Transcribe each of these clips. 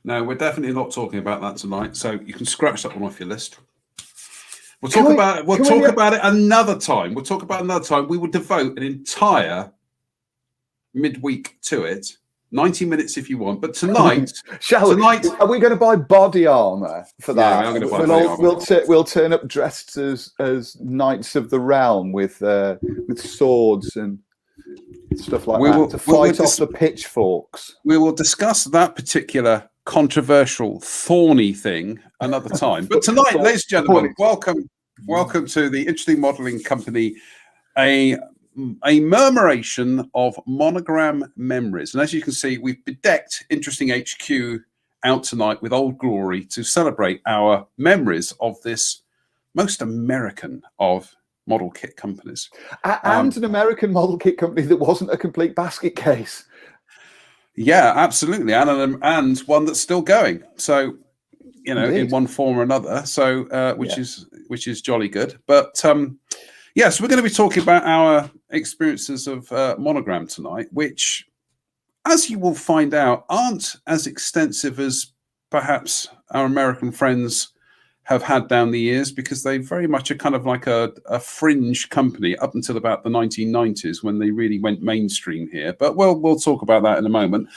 No, we're definitely not talking about that tonight. So you can scratch that one off your list. We'll talk about it. We'll talk about it another time. We'll talk about another time. We will devote an entire midweek to it. 90 minutes if you want, but tonight, are we going to buy body armor for that? Yeah, we are going to buy body armor. We'll turn up dressed as knights of the realm with swords and stuff like that to fight off the pitchforks. We will discuss that particular controversial, thorny thing another time. But tonight, ladies and gentlemen, welcome to the Interesting Modelling Company, a murmuration of monogram memories. And as you can see, we've bedecked Interesting HQ out tonight with Old Glory to celebrate our memories of this most American of model kit companies. And an American model kit company that wasn't a complete basket case. Yeah, absolutely. And one that's still going. So, you know, in one form or another. So, which is jolly good. But, yes, we're going to be talking about our experiences of Monogram tonight, which, as you will find out, aren't as extensive as perhaps our American friends have had down the years, because they very much are kind of like a fringe company up until about the 1990s when they really went mainstream here. But we'll talk about that in a moment.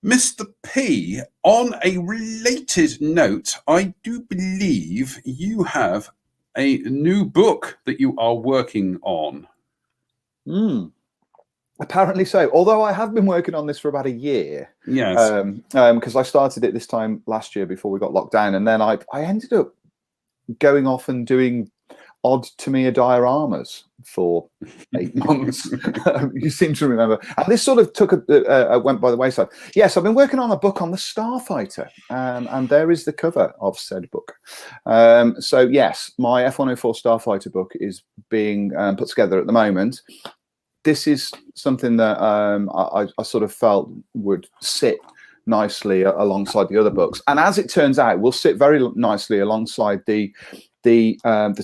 Mr. P, on a related note, I do believe you have a new book that you are working on. Apparently so. Although I have been working on this for about a year. Yes. Because I started it this time last year before we got locked down, and then I ended up going off and doing odd Tamiya dioramas for 8 months. You seem to remember. And this sort of went by the wayside. Yes, I've been working on a book on the Starfighter, and there is the cover of said book. So yes, my F104 Starfighter book is being put together at the moment. This is something that I sort of felt would sit nicely alongside the other books, and as it turns out, will sit very nicely alongside the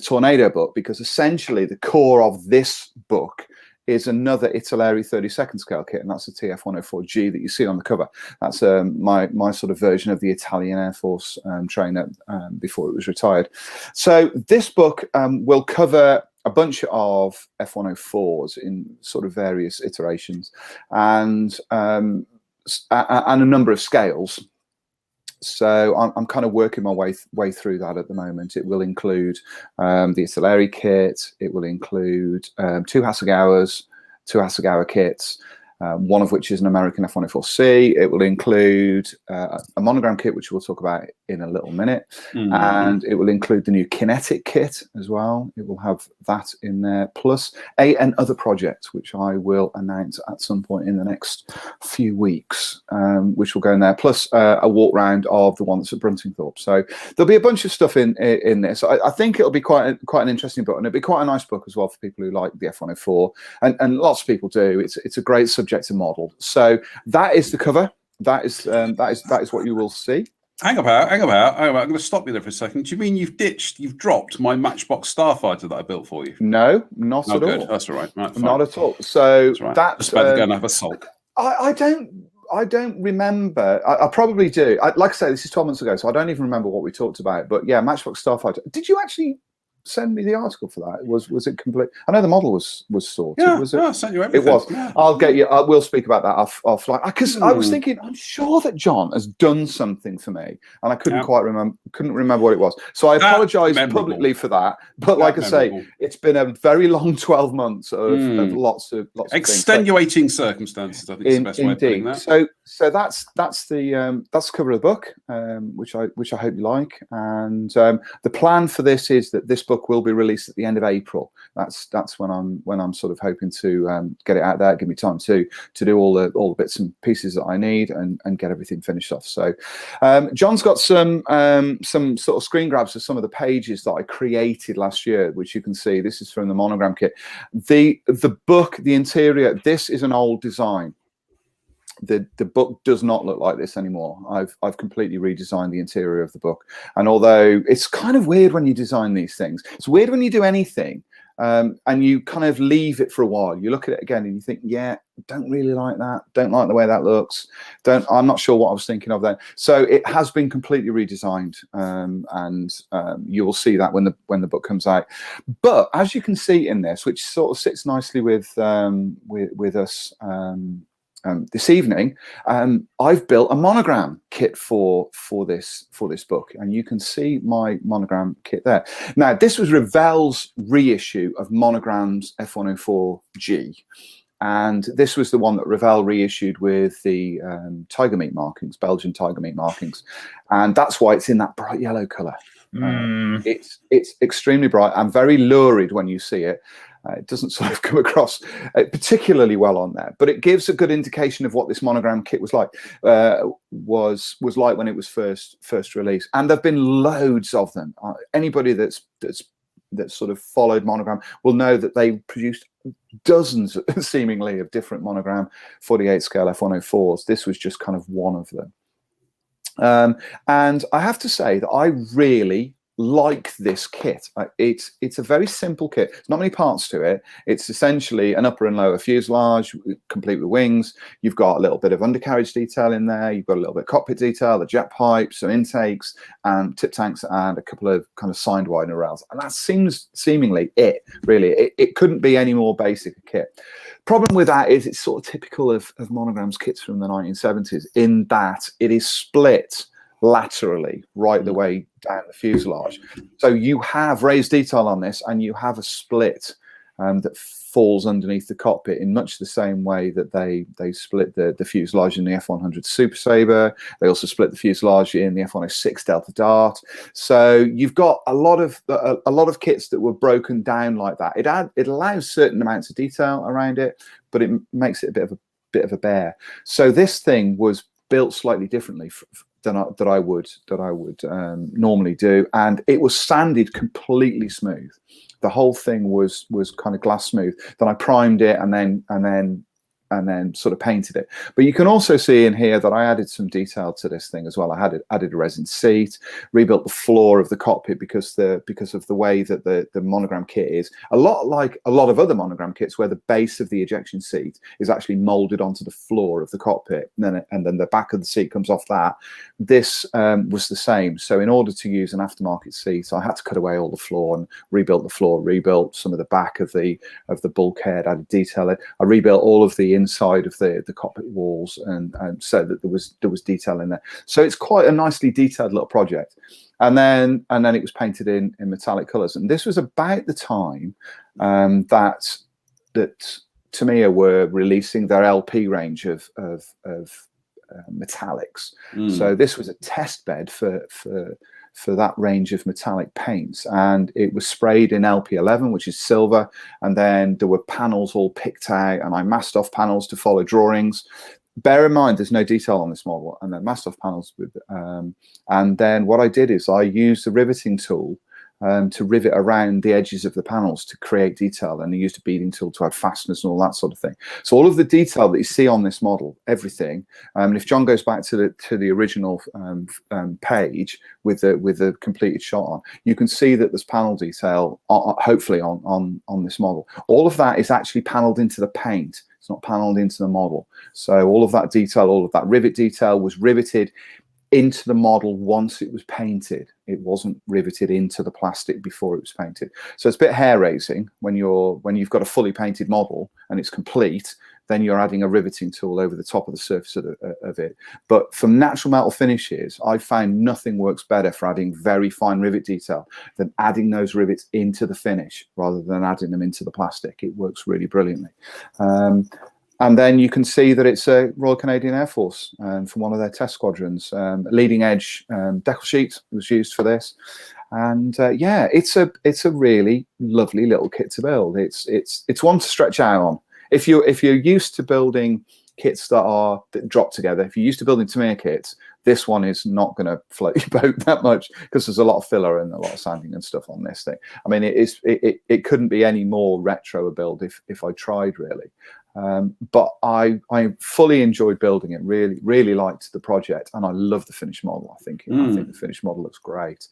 Tornado book, because essentially the core of this book is another Italeri 32nd scale kit, and that's the TF104G that you see on the cover. That's my sort of version of the Italian Air Force trainer before it was retired. So this book will cover a bunch of F104s in sort of various iterations, and a number of scales. So I'm kind of working my way through that at the moment. It will include the Italeri kit. It will include 2 Hasegawa kits, one of which is an American F104C. It will include a Monogram kit, which we'll talk about in a little minute. And it will include the new Kinetic kit as well. It will have that in there, plus another project, which I will announce at some point in the next few weeks, which will go in there, plus a walk round of the one that's at Bruntingthorpe. So there'll be a bunch of stuff in this. I think it'll be quite an interesting book, and it'll be quite a nice book as well for people who like the F104, and lots of people do. It's a great subject to model. So that is the cover. That is what you will see. Hang about. I'm going to stop you there for a second. Do you mean you've dropped my Matchbox Starfighter that I built for you? No, not at all. That's all right. Not at all. So that's about to go and have a sulk. I don't remember. I probably do. Like I say, this is 12 months ago, so I don't even remember what we talked about. But yeah, Matchbox Starfighter. Did you actually send me the article for that? Was it complete? I know the model was sorted. Yeah, was it? I sent you everything. It was. Yeah. I'll get you. We'll speak about that offline. Because I was thinking, I'm sure that John has done something for me, and I couldn't quite remember. Couldn't remember what it was. So I apologise publicly for that. But like I say, it's been a very long 12 months of lots of extenuating circumstances. I think is the best way of putting that. So that's the cover of the book, which I hope you like. And the plan for this is that this book will be released at the end of April. That's when I'm sort of hoping to get it out there, give me time to do all the bits and pieces that I need and get everything finished off. So John's got some sort of screen grabs of some of the pages that I created last year, which you can see. This is from the Monogram kit. The book, the interior, this is an old design. The book does not look like this anymore. I've completely redesigned the interior of the book. And although it's kind of weird when you design these things, it's weird when you do anything and you kind of leave it for a while. You look at it again and you think, yeah, don't really like that. Don't like the way that looks. I'm not sure what I was thinking of then. So it has been completely redesigned, and you will see that when the book comes out. But as you can see in this, which sort of sits nicely with us this evening, I've built a monogram kit for this book, and you can see my monogram kit there. Now, this was Revel's reissue of Monograms F104G, and this was the one that Revel reissued with the tiger meat markings, Belgian tiger meat markings, and that's why it's in that bright yellow colour. It's extremely bright and very lurid when you see it. It doesn't sort of come across particularly well on there, but it gives a good indication of what this monogram kit was like. Was like when it was first released, and there've been loads of them. Anybody that's sort of followed Monogram will know that they produced dozens, seemingly, of different Monogram 48 scale F104s. This was just kind of one of them, and I have to say that I really like this kit. It's a very simple kit. There's not many parts to it. It's essentially an upper and lower fuselage complete with wings. You've got a little bit of undercarriage detail in there. You've got a little bit of cockpit detail, the jet pipes, some intakes, and tip tanks, and a couple of kind of side widener rails. And that seems seemingly it, really. It couldn't be any more basic a kit. Problem with that is it's sort of typical of Monogram's kits from the 1970s in that it is split laterally right the way down the fuselage. So you have raised detail on this, and you have a split that falls underneath the cockpit in much the same way that they split the fuselage in the F100 Super Sabre. They also split the fuselage in the F106 Delta Dart. So you've got a lot of kits that were broken down like that. It allows certain amounts of detail around it, but it makes it a bit of a bear. So this thing was built slightly differently that I would normally do, and it was sanded completely smooth. The whole thing was kind of glass smooth. Then I primed it and then sort of painted it. But you can also see in here that I added some detail to this thing as well. I added a resin seat, rebuilt the floor of the cockpit because of the way that the monogram kit is a lot like a lot of other monogram kits, where the base of the ejection seat is actually molded onto the floor of the cockpit, and then the back of the seat comes off that. This was the same. So in order to use an aftermarket seat, I had to cut away all the floor and rebuilt the floor, rebuilt some of the back of the bulkhead, added detail. I rebuilt all of the inside of the cockpit walls, and so that there was detail in there. So it's quite a nicely detailed little project. And then it was painted in metallic colors. And this was about the time that Tamiya were releasing their LP range of metallics. So this was a test bed for that range of metallic paints, and it was sprayed in LP11, which is silver, and then there were panels all picked out, and I masked off panels to follow drawings. Bear in mind, there's no detail on this model, and then masked off panels with, and then what I did is I used the riveting tool to rivet around the edges of the panels to create detail, and I used a beading tool to add fasteners and all that sort of thing. So all of the detail that you see on this model, everything, and if John goes back to the original page with the completed shot on, you can see that there's panel detail, hopefully on this model. All of that is actually paneled into the paint. It's not paneled into the model. So all of that detail, all of that rivet detail was riveted into the model once it was painted. It wasn't riveted into the plastic before it was painted. So it's a bit hair raising when you've got a fully painted model and it's complete. Then you're adding a riveting tool over the top of the surface of it. But for natural metal finishes, I found nothing works better for adding very fine rivet detail than adding those rivets into the finish rather than adding them into the plastic. It works really brilliantly. And then you can see that it's a Royal Canadian Air Force from one of their test squadrons. Leading edge decal sheet was used for this. And yeah, it's a really lovely little kit to build. It's one to stretch out on. If you're used to building kits that drop together, if you're used to building Tamiya kits, this one is not going to float your boat that much because there's a lot of filler and a lot of sanding and stuff on this thing. I mean, it couldn't be any more retro a build if I tried, really. But I fully enjoyed building it. Really liked the project, and I love the finished model. I think the finished model looks great,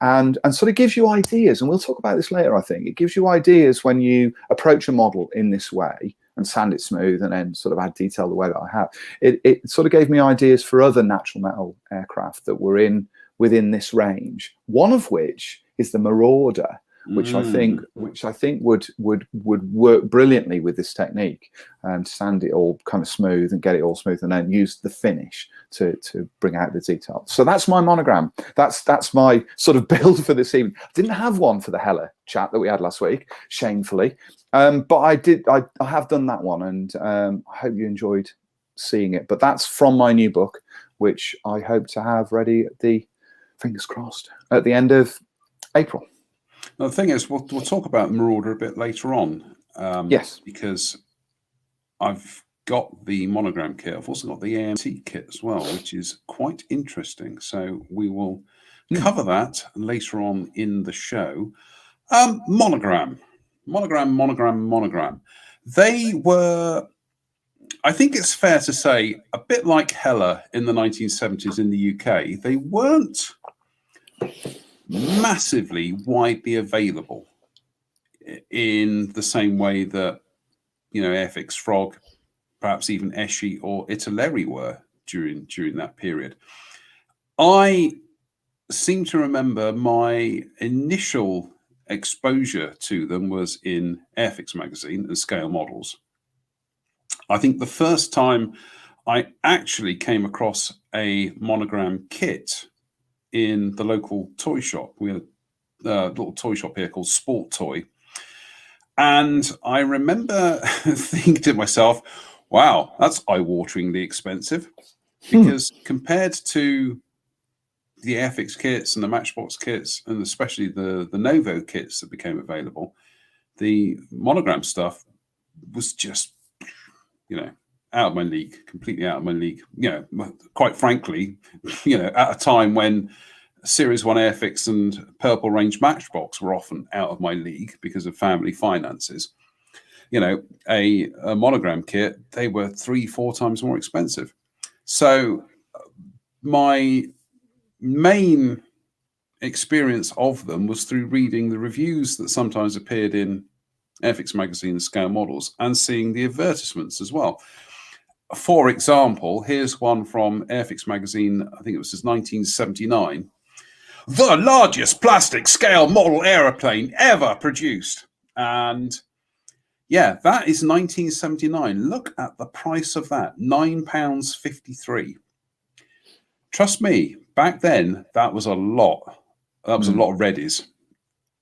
and sort of gives you ideas. And we'll talk about this later. I think it gives you ideas when you approach a model in this way. and sand it smooth, and then sort of add detail the way that I have. It sort of gave me ideas for other natural metal aircraft that were within this range. One of which is the Marauder, which I think would work brilliantly with this technique, and sand it all kind of smooth and get it all smooth, and then use the finish to bring out the detail. So that's my monogram. That's my sort of build for this evening. I didn't have one for the Hella chat that we had last week, shamefully, but I have done that one, and I hope you enjoyed seeing it. But that's from my new book, which I hope to have ready at the, fingers crossed, at the end of April. Now, the thing is, we'll talk about Marauder a bit later on. Yes. Because I've got the Monogram kit. I've also got the AMT kit as well, which is quite interesting. So we will cover that later on in the show. Monogram. They were, I think it's fair to say, a bit like Hella in the 1970s in the UK. They weren't massively widely available in the same way that, Airfix, Frog, perhaps even Eschi or Italeri were during that period. I seem to remember my initial exposure to them was in Airfix magazine and Scale Models. I think the first time I actually came across a Monogram kit in the local toy shop. We had a little toy shop here called Sport Toy. And I remember thinking to myself, wow, that's eye-wateringly expensive. Because compared to the Airfix kits and the Matchbox kits, and especially the Novo kits that became available, the Monogram stuff was just, out of my league, completely out of my league. Quite frankly, at a time when Series 1 Airfix and Purple Range Matchbox were often out of my league because of family finances. A Monogram kit, they were 3-4 times more expensive. So my main experience of them was through reading the reviews that sometimes appeared in Airfix magazine and Scale Models, and seeing the advertisements as well. For example, here's one from Airfix magazine, I think it was 1979. The largest plastic scale model aeroplane ever produced. And yeah, that is 1979. Look at the price of that, £9.53. Trust me, back then, that was a lot. That was a lot of Reddies.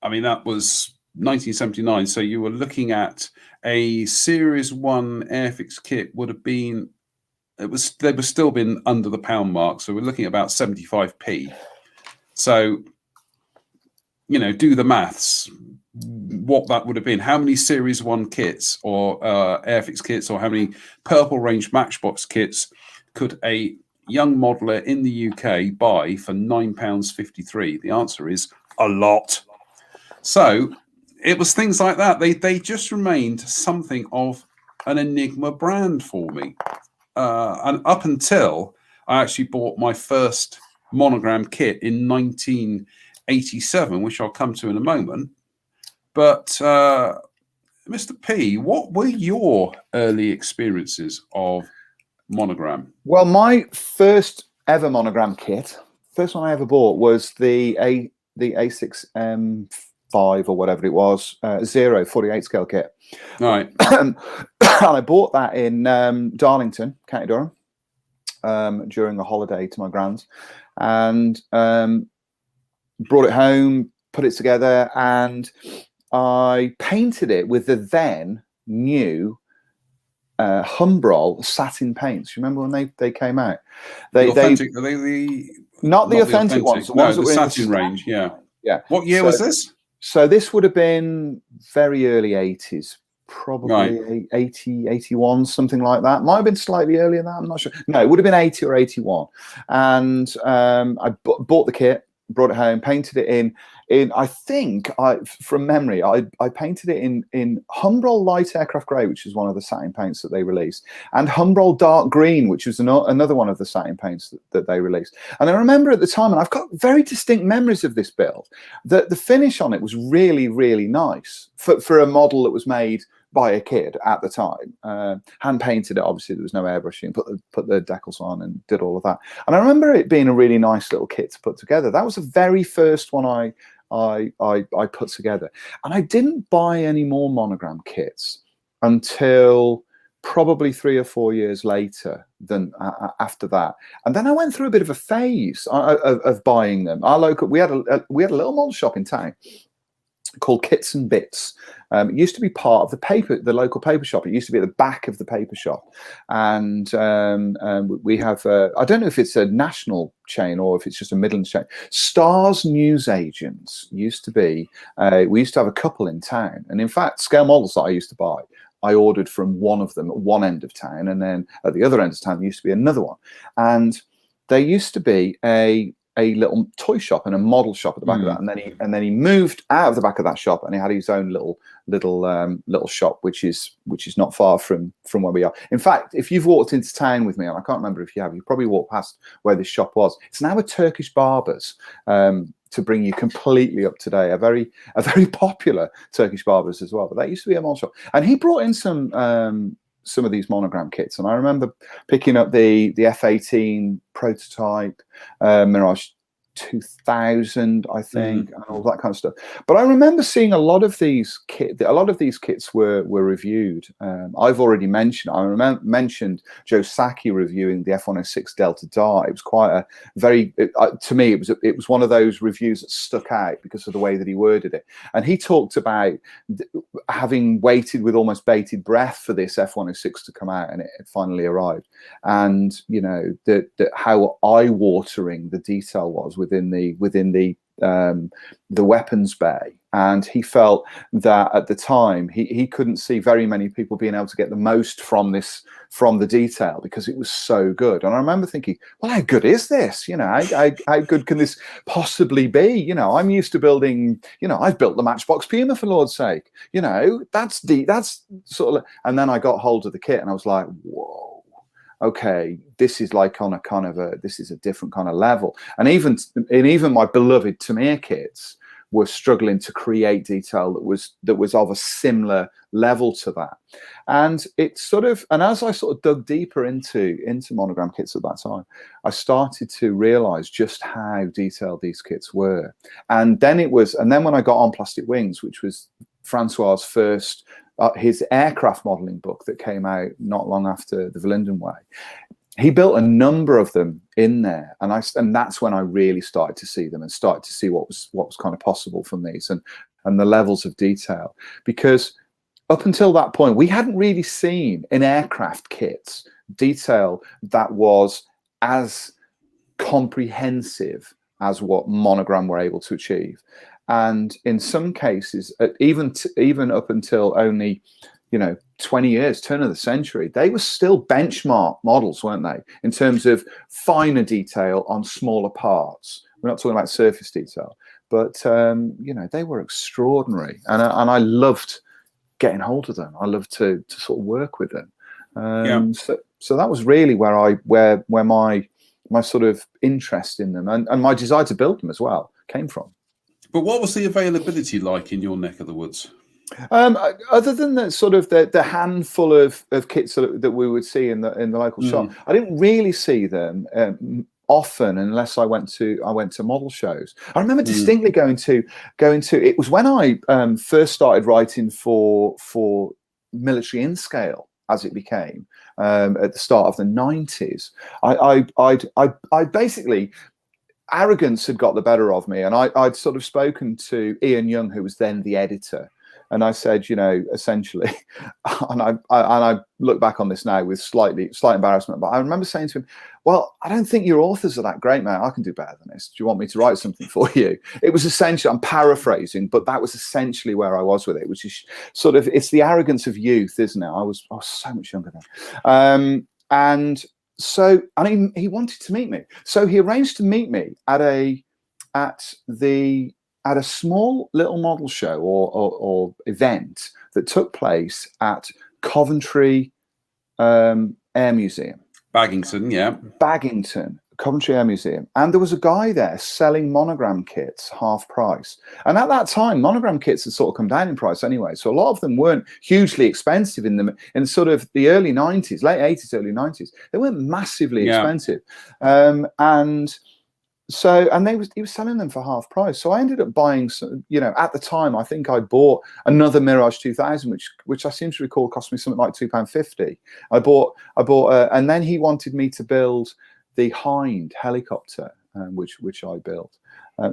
I mean, that was 1979. So you were looking at a Series 1 Airfix kit would have been, they would still been under the pound mark. So we're looking at about 75p. So, do the maths, what that would have been. How many Series 1 kits or Airfix kits, or how many Purple Range Matchbox kits could a young modeler in the UK buy for £9.53? The answer is a lot. So it was things like that. They just remained something of an enigma brand for me. And up until I actually bought my first Monogram kit in 1987, which I'll come to in a moment. But Mr. P, what were your early experiences of Monogram? Well, my first ever Monogram kit, first one I ever bought, was the A6M5 or whatever it was, 48 scale kit. Right. And I bought that in Darlington, County Durham, during a holiday to my grand's, and brought it home, put it together, and I painted it with the then new Humbrol satin paints. You remember when they came out? Not the authentic ones. The ones that were Satin range. Yeah. Yeah. What year was this? So this would have been very early 80s, probably 80, 81, something like that. Might have been slightly earlier than that. I'm not sure. No, it would have been 80 or 81. And I bought the kit, brought it home, painted it in I think, from memory, I painted it in Humbrol Light Aircraft Grey, which is one of the satin paints that they released, and Humbrol Dark Green, which was another one of the satin paints that they released. And I remember at the time, and I've got very distinct memories of this build, that the finish on it was really, really nice for a model that was made by a kid at the time, hand painted it. Obviously, there was no airbrushing. Put the decals on and did all of that. And I remember it being a really nice little kit to put together. That was the very first one I put together, and I didn't buy any more Monogram kits until probably 3 or 4 years later than after that. And then I went through a bit of a phase of buying them. We had a little model shop in town called Kits and Bits. It used to be part of the local paper shop. It used to be at the back of the paper shop. And we have, I don't know if it's a national chain or if it's just a Midlands chain. Stars Newsagents used to be, we used to have a couple in town. And in fact, scale models that I used to buy, I ordered from one of them at one end of town, and then at the other end of town there used to be another one. And there used to be a little toy shop and a model shop at the back of that, and then he moved out of the back of that shop, and he had his own little shop, which is not far from where we are. In fact, if you've walked into town with me, and I can't remember if you have, you probably walked past where this shop was. It's now a Turkish barber's. To bring you completely up to date, a very popular Turkish barbers as well. But that used to be a model shop, and he brought in some of these Monogram kits. And I remember picking up the F18 prototype, Mirage 2000, I think, and all that kind of stuff. But I remember seeing a lot of these kits were reviewed. I've already mentioned. I mentioned Joe Sacchi reviewing the F106 Delta Dart. It was quite a very, to me, it was one of those reviews that stuck out because of the way that he worded it. And he talked about having waited with almost bated breath for this F106 to come out, and it finally arrived. And you know how eye-watering the detail was within the weapons bay. And he felt that at the time he couldn't see very many people being able to get the most from the detail because it was so good. And I remember thinking, well, how good is this? You know, how good can this possibly be? You know, I'm used to building, you know, I've built the Matchbox Puma, for Lord's sake. You know, that's sort of, and then I got hold of the kit and I was like, whoa. Okay, this is like on a kind of this is a different kind of level. And even my beloved Tamiya kits were struggling to create detail that was of a similar level to that. And it's sort of, and as I sort of dug deeper into Monogram kits at that time, I started to realize just how detailed these kits were. And then when I got on Plastic Wings, which was Francois's first his aircraft modeling book that came out not long after the Verlinden Way, he built a number of them in there, and that's when I really started to see them and started to see what was kind of possible from these and the levels of detail. Because up until that point, we hadn't really seen in aircraft kits detail that was as comprehensive as what Monogram were able to achieve. And in some cases, even up until only, 20 years, turn of the century, they were still benchmark models, weren't they? In terms of finer detail on smaller parts. We're not talking about surface detail, but they were extraordinary, and I loved getting hold of them. I loved to sort of work with them. So that was really where my sort of interest in them and my desire to build them as well came from. But what was the availability like in your neck of the woods? Other than the sort of the handful of kits that we would see in the local shop, I didn't really see them often unless I went to model shows. I remember distinctly going to. It was when I first started writing for Military in Scale, as it became at the start of the 90s. I basically, arrogance had got the better of me, and I'd sort of spoken to Ian Young, who was then the editor, and I said, essentially, and I look back on this now with slight embarrassment, but I remember saying to him, well, I don't think your authors are that great, man. I can do better than this. Do you want me to write something for you? It was essentially, I'm paraphrasing, but that was essentially where I was with it, which is sort of, it's the arrogance of youth, isn't it? I was so much younger then. And he wanted to meet me. So he arranged to meet me at a small little model show or event that took place at Coventry Air Museum. Baggington, yeah. Baggington. Coventry Air Museum, and there was a guy there selling monogram kits half price. And at that time, monogram kits had sort of come down in price anyway, so a lot of them weren't hugely expensive in sort of the early 90s, late 80s, early 90s. They weren't massively expensive, and he was selling them for half price. So I ended up buying some, at the time, I think I bought another Mirage 2000, which I seem to recall cost me something like £2.50. I bought, and then he wanted me to build the Hind Helicopter, which I built.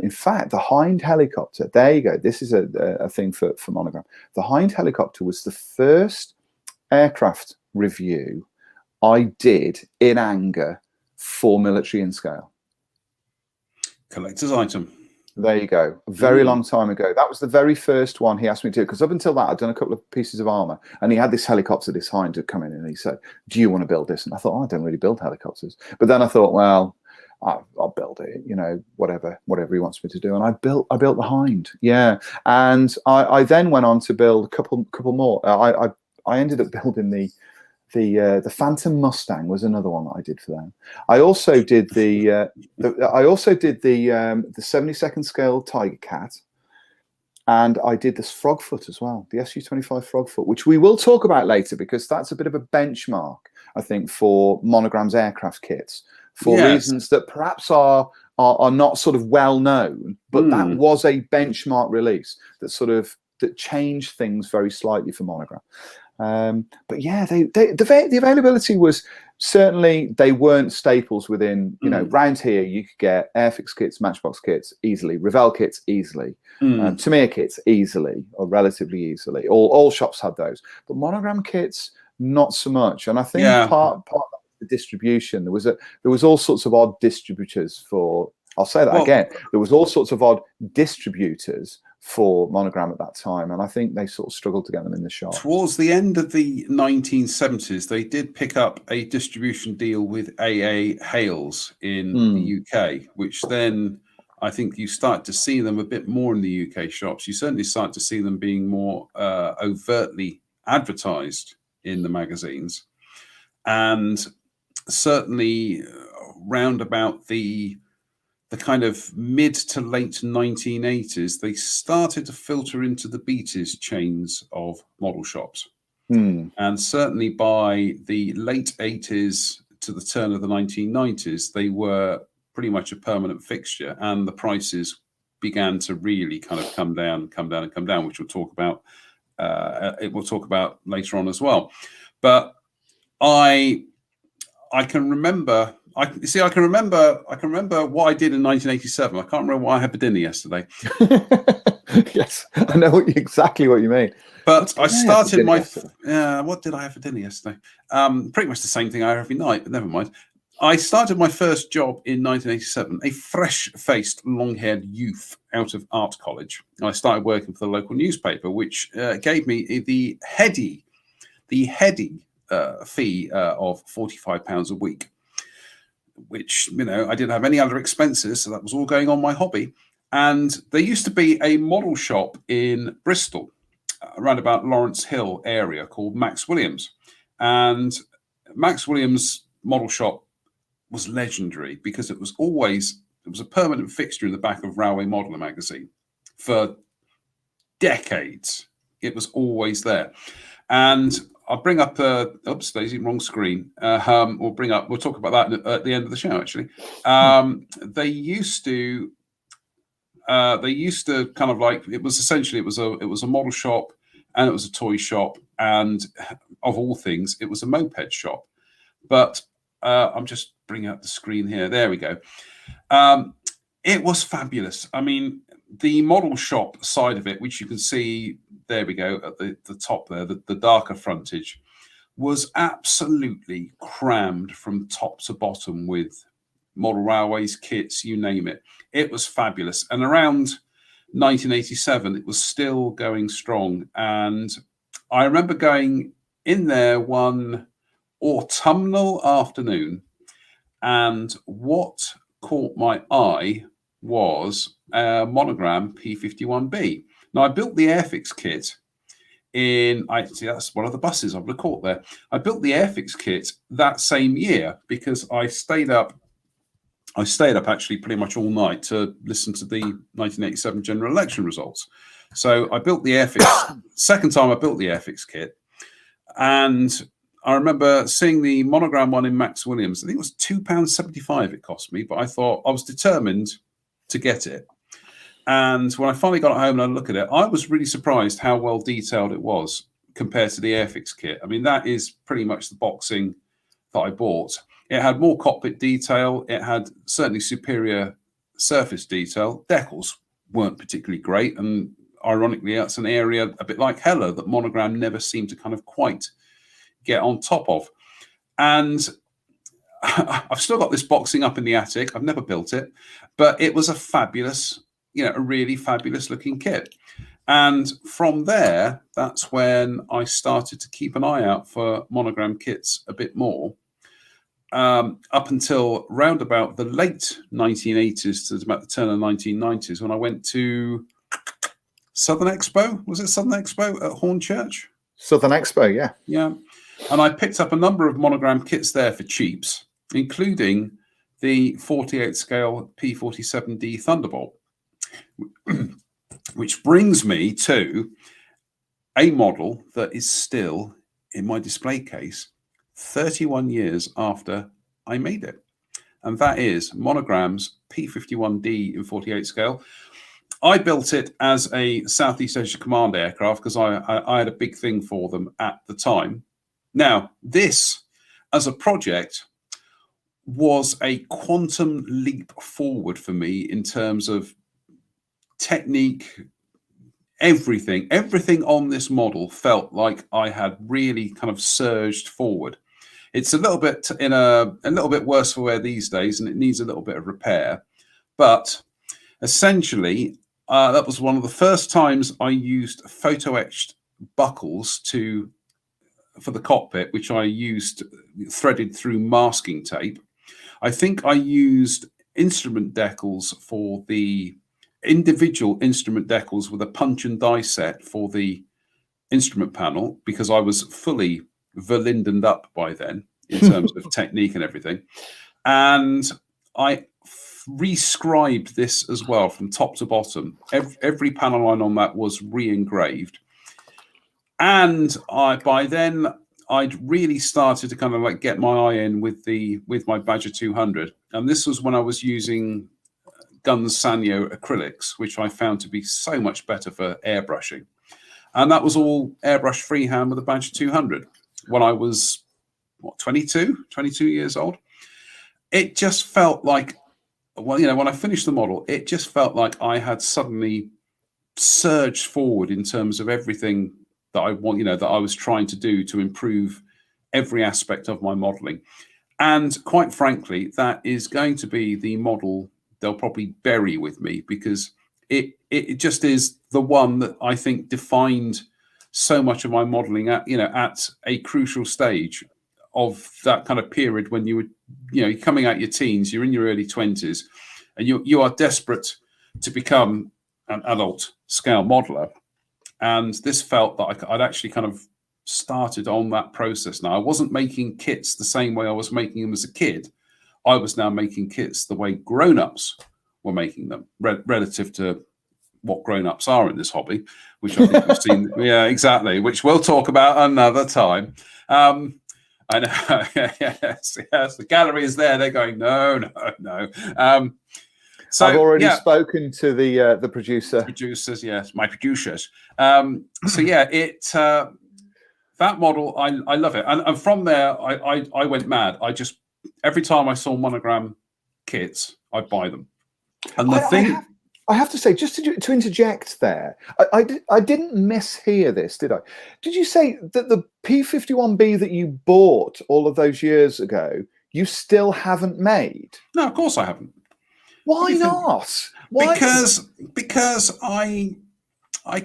In fact, the Hind Helicopter, there you go. This is a thing for Monogram. The Hind Helicopter was the first aircraft review I did in anger for military in scale. Collector's item. There you go. A very long time ago. That was the very first one he asked me to do, because up until that, I'd done a couple of pieces of armor, and he had this helicopter, this Hind, to come in, and he said, "Do you want to build this?" And I thought, I don't really build helicopters. But then I thought, well, I'll build it, whatever he wants me to do. And I built the Hind. Yeah. And I then went on to build a couple more. I ended up building the Phantom Mustang was another one that I did for them. I also did the 72nd scale Tiger Cat, and I did this Frogfoot as well, the Su-25 Frogfoot, which we will talk about later, because that's a bit of a benchmark, I think, for Monogram's aircraft kits, for reasons that perhaps are not sort of well known, but that was a benchmark release that changed things very slightly for Monogram. But yeah, the availability was certainly, they weren't staples within, round here you could get Airfix kits, Matchbox kits easily, Revell kits easily, Tamiya kits easily, or relatively easily. All shops had those, but Monogram kits not so much. And I think part of the distribution, there was all sorts of odd distributors for. I'll say that again. There was all sorts of odd distributors for Monogram at that time, and I think they sort of struggled to get them in the shop. Towards the end of the 1970s, they did pick up a distribution deal with AA Hales in the UK, which then I think you start to see them a bit more in the UK shops. You certainly start to see them being more overtly advertised in the magazines, and certainly round about the kind of mid to late 1980s, they started to filter into the Beatties chains of model shops. And certainly by the late 80s to the turn of the 1990s, they were pretty much a permanent fixture, and the prices began to really kind of come down, which we'll talk about. We'll talk about later on as well. But I can remember. I can remember what I did in 1987. I can't remember what I had for dinner yesterday. Yes, I know exactly what you mean. But I started my what did I have for dinner yesterday? Pretty much the same thing I have every night, but never mind. I started my first job in 1987, a fresh-faced, long-haired youth out of art college. And I started working for the local newspaper, which gave me the heady fee of £45 a week, which, I didn't have any other expenses, so that was all going on my hobby. And there used to be a model shop in Bristol, around about Lawrence Hill area, called Max Williams. And Max Williams' model shop was legendary because it was a permanent fixture in the back of Railway Modeller magazine for decades. It was always there. And I'll bring up oops, Daisy, wrong screen. We'll talk about that at the end of the show, actually. They used to kind of like, it was a model shop, and it was a toy shop, and of all things, it was a moped shop. But I'm just bringing up the screen here. There we go. It was fabulous. I mean, the model shop side of it, which you can see, there we go, at the top there, the darker frontage, was absolutely crammed from top to bottom with model railways, kits, you name it. It was fabulous. And around 1987, it was still going strong. And I remember going in there one autumnal afternoon, and what caught my eye was a Monogram P51B. Now, I built the Airfix kit that's one of the buses I've caught there. I built the Airfix kit that same year because I stayed up I stayed up actually pretty much all night to listen to the 1987 general election results. So I built the Airfix. Second time I built the Airfix kit, and I remember seeing the Monogram one in Max Williams. I think it was £2.75 it cost me, but I thought I was determined to get it. And when I finally got it home and I look at it, I was really surprised how well detailed it was compared to the Airfix kit. I mean, that is pretty much the boxing that I bought. It had more cockpit detail. It had certainly superior surface detail. Decals weren't particularly great. And ironically, that's an area a bit like Hella that Monogram never seemed to kind of quite get on top of. And I've still got this boxing up in the attic. I've never built it, but it was a fabulous, a really fabulous looking kit. And from there, that's when I started to keep an eye out for Monogram kits a bit more. Up until round about the late 1980s to about the turn of the 1990s, when I went to Southern Expo. Was it Southern Expo at Hornchurch? Southern Expo, yeah. Yeah. And I picked up a number of Monogram kits there for cheaps, including the 48 scale P47D Thunderbolt, which brings me to a model that is still in my display case 31 years after I made it. And that is Monogram's P51D in 48 scale. I built it as a Southeast Asia Command aircraft because I had a big thing for them at the time. Now, this as a project was a quantum leap forward for me in terms of technique, everything on this model felt like I had really kind of surged forward. It's a little bit worse for wear these days, and it needs a little bit of repair. But essentially, that was one of the first times I used photo etched buckles for the cockpit, which I used threaded through masking tape. I think I used instrument decals for the individual instrument decals with a punch and die set for the instrument panel, because I was fully Verlindened up by then in terms of technique and everything. And I re-scribed this as well from top to bottom. Every panel line on that was re-engraved. And by then I'd really started to kind of like get my eye in with my Badger 200. And this was when I was using Guns Sanyo acrylics, which I found to be so much better for airbrushing. And that was all airbrush freehand with a Badger 200 when I was, 22 years old. It just felt like, when I finished the model, it just felt like I had suddenly surged forward in terms of everything that I want, that I was trying to do to improve every aspect of my modeling. And quite frankly, that is going to be the model they'll probably bury with me, because it just is the one that I think defined so much of my modeling at a crucial stage of that kind of period when you're coming out your teens, you're in your early 20s, and you are desperate to become an adult scale modeler. And this felt that I'd actually kind of started on that process. Now, I wasn't making kits the same way I was making them as a kid. I was now making kits the way grown-ups were making them, relative to what grown-ups are in this hobby, which I think we've seen. Yeah, exactly, which we'll talk about another time. I know. yes, the gallery is there. They're going, no. So I've already spoken to the producer. Producers, yes, my producers. So yeah, that model, I love it, and from there, I went mad. I just, every time I saw Monogram kits, I'd buy them. And I have to say, just to interject there, I didn't mishear this, did I? Did you say that the P51B that you bought all of those years ago, you still haven't made? No, of course I haven't. Why not? Why? Because I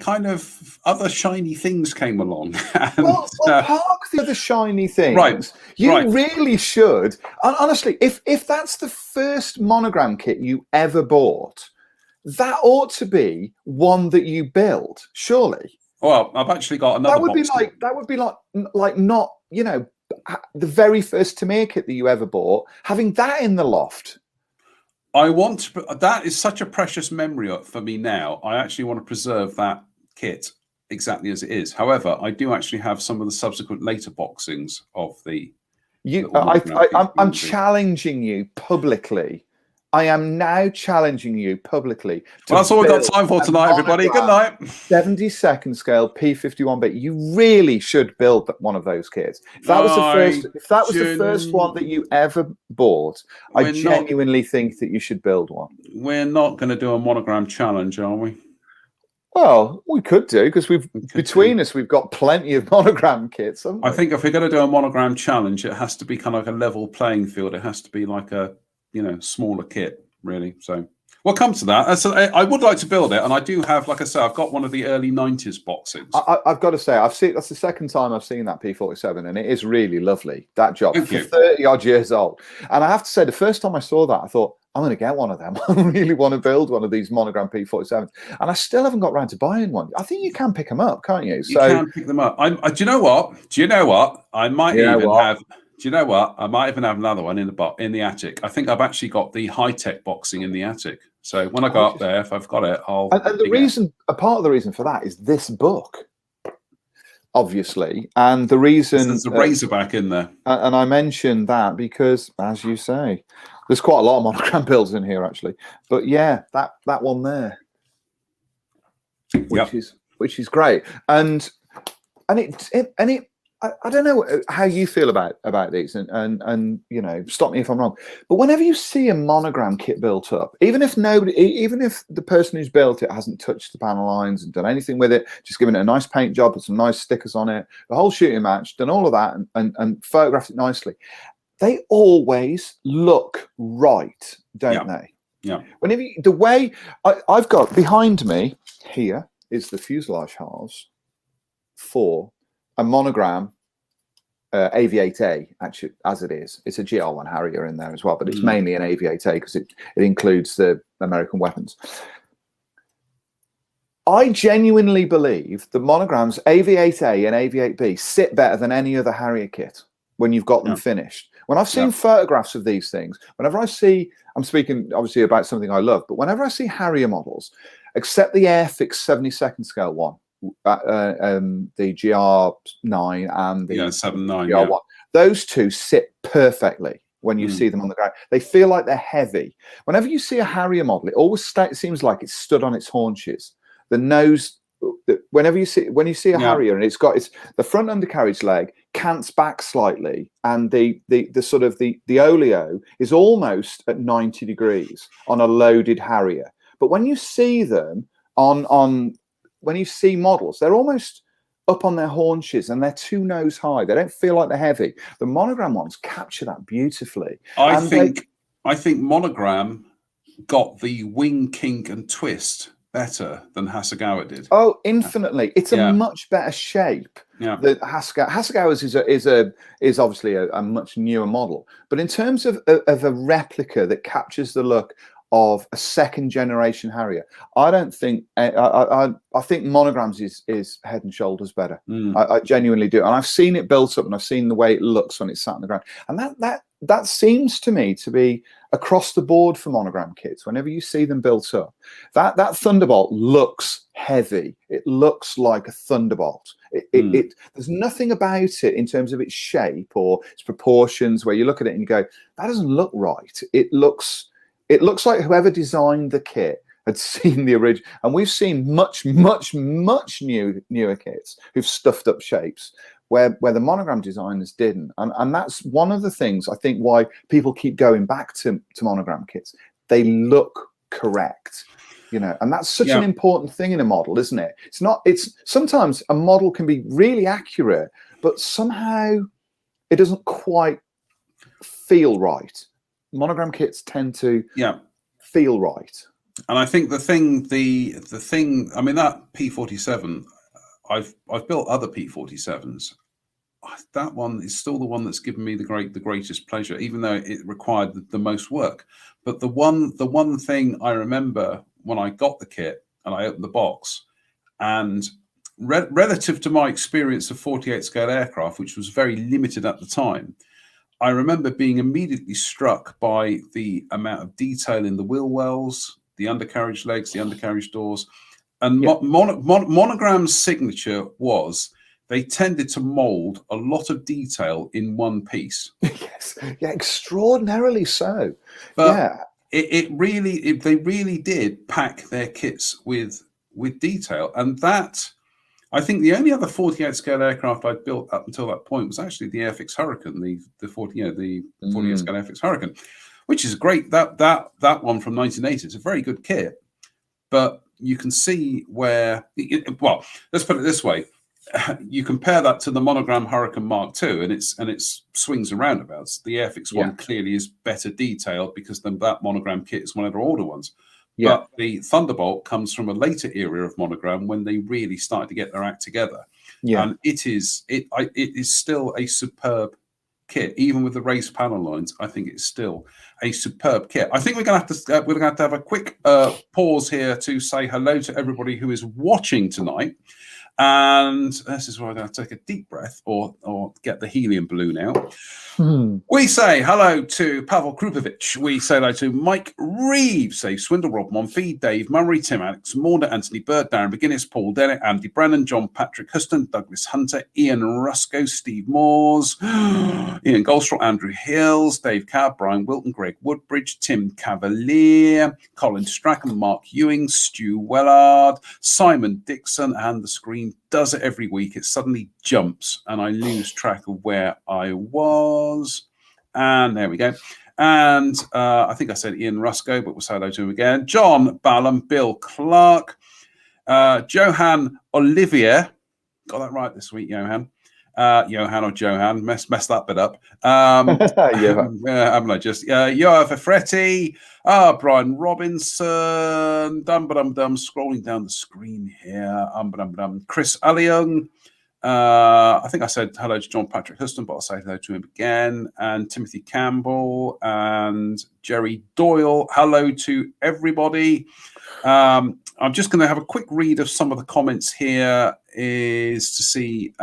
kind of, other shiny things came along. And, well, park the other shiny things. Right. You really should. Honestly, if that's the first Monogram kit you ever bought, that ought to be one that you build, surely. Well, I've actually got another. That would be like not, the very first Tamir kit that you ever bought, having that in the loft. I want to, that is such a precious memory for me now. I actually want to preserve that kit exactly as it is. However, I do actually have some of the subsequent later boxings of the. I'm challenging you publicly. I am now challenging you publicly. Well, that's all we've got time for tonight, everybody. Good night. 72nd scale P51 You really should build one of those kits. If that was the first, if that was the first one that you ever bought, I genuinely think that you should build one. We're not going to do a monogram challenge, are we? Well, we could do, because between us we've got plenty of monogram kits. I think if we're going to do a monogram challenge, it has to be kind of like a level playing field. It has to be like a smaller kit, really. So we'll come to that. So I would like to build it, and I do have, like I say, I've got one of the early 90s boxings. I've got to say, that's the second time I've seen that P47, and it is really lovely. That job, 30 odd years old. And I have to say, the first time I saw that, I thought, I'm going to get one of them. I really want to build one of these monogram P47s, and I still haven't got round to buying one. I think you can pick them up, can't you? You can pick them up. Do you know what? I might even have. Do you know what? I might even have another one in the attic. I think I've actually got the high-tech boxing in the attic. So when I go up there, if I've got it, I'll. And the reason, a part of the reason for that is this book, obviously, and the reason there's a Razorback in there. And I mentioned that because, as you say, there's quite a lot of monogram builds in here, actually. But yeah, that one there, which is great, and it. I don't know how you feel about these, and stop me if I'm wrong. But whenever you see a monogram kit built up, even if the person who's built it hasn't touched the panel lines and done anything with it, just given it a nice paint job with some nice stickers on it, the whole shooting match, done all of that, and photographed it nicely, they always look right, don't they? Yeah. Whenever the way I've got behind me here is the fuselage halves for a monogram Aviate-A, actually, as it is. It's a GR1 Harrier in there as well, but it's mainly an Aviate-A because it includes the American weapons. I genuinely believe the monograms Aviate-A and Aviate-B sit better than any other Harrier kit when you've got them finished. When I've seen photographs of these things, whenever I see, I'm speaking obviously about something I love, but whenever I see Harrier models, except the Airfix 72nd scale one, the GR9 and the 7.9, GR1, those two sit perfectly when you see them on the ground. They feel like they're heavy. Whenever you see a Harrier model, it always seems like it's stood on its haunches. The nose, when you see a Harrier and it's got the front undercarriage leg cants back slightly, and the sort of the oleo is almost at 90 degrees on a loaded Harrier. But when you see them when you see models, they're almost up on their haunches and they're too nose high. They don't feel like they're heavy. The monogram ones capture that beautifully. I think monogram got the wing kink and twist better than Hasegawa did. Oh, infinitely! It's a much better shape. Yeah, the Hasegawa's is obviously a much newer model, but in terms of a replica that captures the look of a second generation Harrier, I don't think I think monograms is head and shoulders better. I genuinely do, and I've seen it built up, and I've seen the way it looks when it's sat on the ground, and that seems to me to be across the board for monogram kits. Whenever you see them built up, that Thunderbolt looks heavy. It looks like a Thunderbolt. There's nothing about it in terms of its shape or its proportions where you look at it and you go, that doesn't look right. It looks like whoever designed the kit had seen the original, and we've seen much newer kits who've stuffed up shapes where the monogram designers didn't, and that's one of the things I think why people keep going back to monogram kits. They look correct, and that's such an important thing in a model, isn't it? It's sometimes a model can be really accurate, but somehow it doesn't quite feel right. Monogram kits tend to feel right. And I think the thing, I mean, that P47, I've built other P47s. That one is still the one that's given me the greatest pleasure, even though it required the most work. But the one thing I remember when I got the kit and I opened the box, and relative to my experience of 48 scale aircraft, which was very limited at the time, I remember being immediately struck by the amount of detail in the wheel wells, the undercarriage legs, the undercarriage doors. And Monogram's signature was they tended to mold a lot of detail in one piece. Yes, yeah, extraordinarily so. But they really did pack their kits with detail. And that, I think the only other 48 scale aircraft I'd built up until that point was actually the Airfix Hurricane, the 48 scale Airfix Hurricane, which is great. That one from 1980 is a very good kit, but you can see where. Well, let's put it this way: you compare that to the Monogram Hurricane Mark II, and it's swings and roundabouts. The Airfix one clearly is better detailed because that Monogram kit is one of their older ones. Yeah. But the Thunderbolt comes from a later era of Monogram when they really started to get their act together. Yeah. And it is still a superb kit, even with the raised panel lines. I think it's still a superb kit. I think we're going to have a quick pause here to say hello to everybody who is watching tonight. And this is where I'm going to take a deep breath or get the helium balloon out. We say hello to Pavel Krupovich. We say hello to Mike Reeves, say Swindle Rob Monfee, Dave Murray, Tim Alex Maunder, Anthony Bird, Darren McGuinness, Paul Dennett, Andy Brennan, John Patrick Huston, Douglas Hunter, Ian Rusco, Steve Moores, Ian Goldstraw, Andrew Hills, Dave Cobb, Brian Wilton, Greg Woodbridge, Tim Cavalier, Colin Strachan, Mark Ewing, Stu Wellard, Simon Dixon, and the screen does it every week. It suddenly jumps and I lose track of where I was. And there we go. And I think I said Ian Rusco, but we'll say hello to him again. John Ballum, Bill Clark, Johan Olivier. Got that right this week, Johan. Johan or Johan, messed that bit up. Haven't I just? Yoav Efreti, Brian Robinson, scrolling down the screen here. Chris Alliong. I think I said hello to John Patrick Huston, but I'll say hello to him again. And Timothy Campbell and Jerry Doyle. Hello to everybody. I'm just going to have a quick read of some of the comments here. Is to see.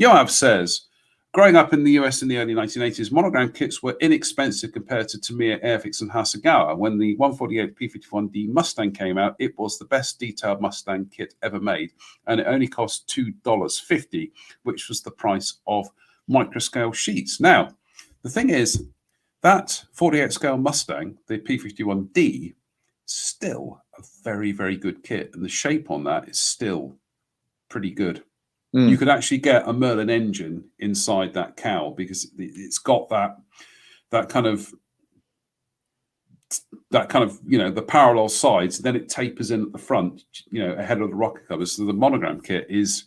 Yoav says, growing up in the US in the early 1980s, Monogram kits were inexpensive compared to Tamiya, Airfix, and Hasegawa. When the 148 P51D Mustang came out, it was the best detailed Mustang kit ever made, and it only cost $2.50, which was the price of microscale sheets. Now, the thing is, that 48 scale Mustang, the P51D, still a very, very good kit, and the shape on that is still pretty good. You could actually get a Merlin engine inside that cowl because it's got that kind of the parallel sides. Then it tapers in at the front, ahead of the rocket covers. So the Monogram kit is,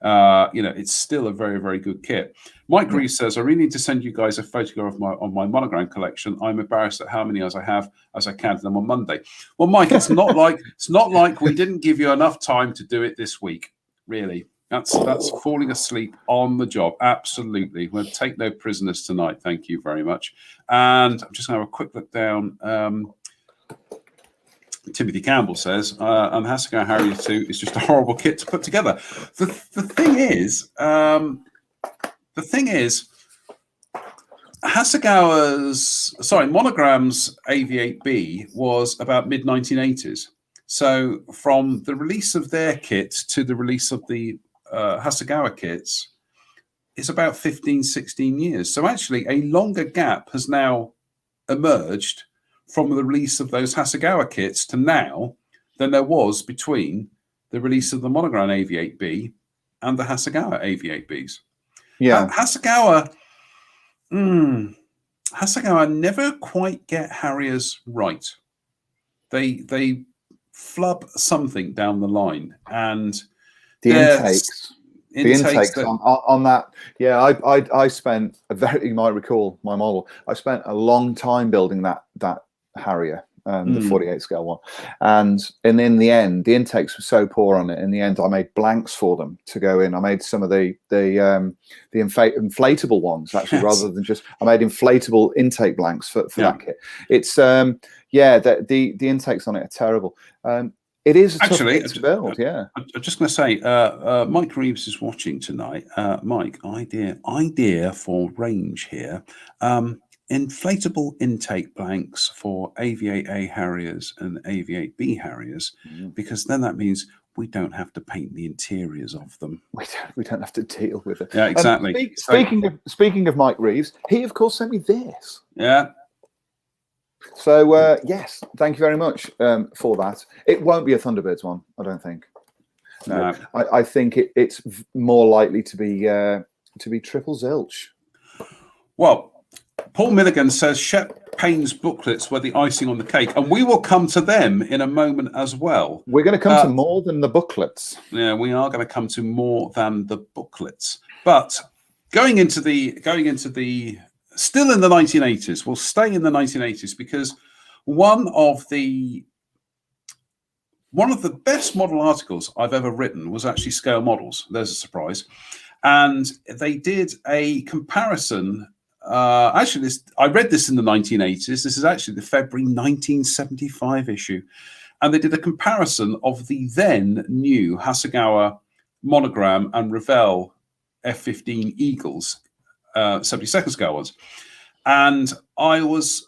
it's still a very, very good kit. Mike Reeves says, I really need to send you guys a photograph of my Monogram collection. I'm embarrassed at how many as I have as I counted them on Monday. Well, Mike, it's not like we didn't give you enough time to do it this week, really. That's falling asleep on the job. Absolutely. We'll take no prisoners tonight. Thank you very much. And I'm just going to have a quick look down. Timothy Campbell says, and Hasegawa Harrier 2 is just a horrible kit to put together. The thing is, Monogram's AV8B was about mid-1980s. So from the release of their kit to the release of the Hasegawa kits, it's about 15, 16 years. So actually a longer gap has now emerged from the release of those Hasegawa kits to now than there was between the release of the Monogram AV8B and the Hasegawa AV8Bs. Yeah. Hasegawa never quite get Harriers right. They flub something down the line, and the intakes on that. Yeah, I spent you might recall my model. I spent a long time building that Harrier, the 48 scale one, and in the end, the intakes were so poor on it. In the end, I made blanks for them to go in. I made some of the inflatable ones actually, rather than just. I made inflatable intake blanks for that kit. It's the intakes on it are terrible. It is a Actually, tough kit to build. Yeah. I'm just going to say, Mike Reeves is watching tonight. Mike, idea for range here. Inflatable intake blanks for AV8A Harriers and AV8B Harriers, because then that means we don't have to paint the interiors of them. We don't have to deal with it. Yeah, exactly. Speaking of Mike Reeves, he of course sent me this. Yeah. So yes, thank you very much for that. It won't be a Thunderbirds one, I don't think. No. I think it's more likely to be triple zilch. Well, Paul Milligan says Shep Payne's booklets were the icing on the cake, and we will come to them in a moment as well. We're going to come to more than the booklets. Yeah, we are going to come to more than the booklets. But going into the still in the 1980s, we'll stay in the 1980s, because one of the best model articles I've ever written was actually Scale Models. There's a surprise. And they did a comparison. Actually, I read this in the 1980s. This is actually the February 1975 issue. And they did a comparison of the then new Hasegawa Monogram and Revell F-15 Eagles, 72nd scale ones. And I was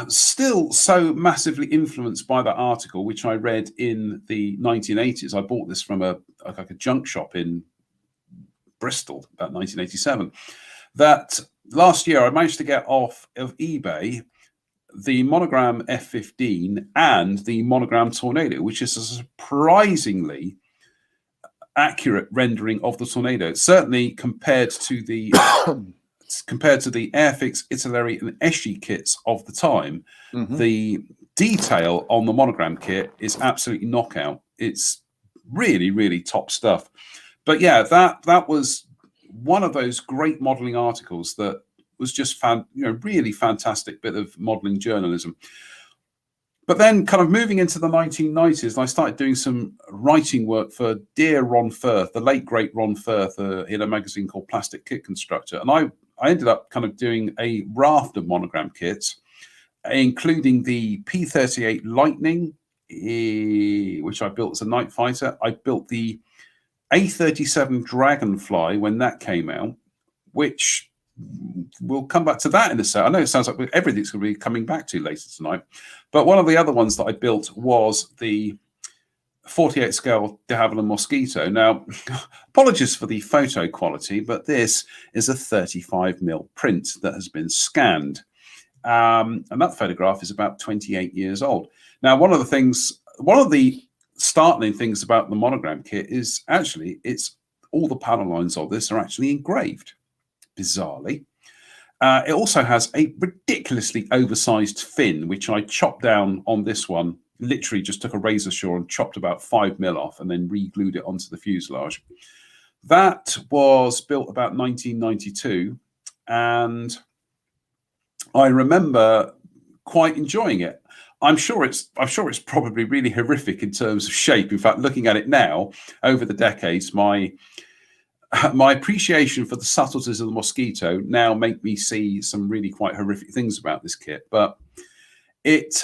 still so massively influenced by that article, which I read in the 1980s. I bought this from a junk shop in Bristol about 1987. That last year I managed to get off of eBay the Monogram F-15 and the Monogram Tornado, which is a surprisingly accurate rendering of the Tornado, certainly compared to the Airfix, Italeri, and Eschi kits of the time. The detail on the Monogram kit is absolutely knockout. It's really, really top stuff. But yeah, that was one of those great modeling articles that was just really fantastic bit of modeling journalism. But then kind of moving into the 1990s, I started doing some writing work for dear Ron Firth, the late great Ron Firth, in a magazine called Plastic Kit Constructor. And I ended up kind of doing a raft of Monogram kits, including the P-38 Lightning, which I built as a night fighter. I built the A-37 Dragonfly when that came out, which we'll come back to that in a second. I know it sounds like everything's going to be coming back to later tonight, but one of the other ones that I built was the 48 scale de Havilland Mosquito. Now, apologies for the photo quality, but this is a 35mm print that has been scanned, and that photograph is about 28 years old. Now, one of the startling things about the Monogram kit is actually all the panel lines of this are actually engraved. Bizarrely, it also has a ridiculously oversized fin, which I chopped down on this one. Literally just took a razor saw and chopped about 5mm off and then re-glued it onto the fuselage. That was built about 1992, and I remember quite enjoying it. I'm sure it's probably really horrific in terms of shape. In fact, looking at it now over the decades, my appreciation for the subtleties of the Mosquito now make me see some really quite horrific things about this kit. But it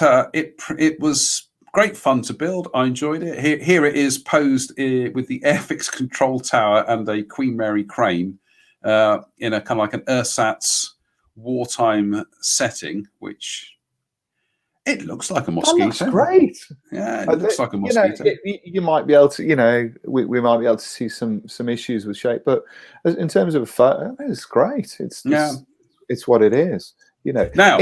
was great fun to build. I enjoyed it. Here it is posed with the Airfix control tower and a Queen Mary crane in a kind of like an ersatz wartime setting, which it looks like a Mosquito. That looks great. Yeah, it looks like a Mosquito. You might be able to, we might be able to see some issues with shape, but in terms of a photo, it's great. It's what it is. Now,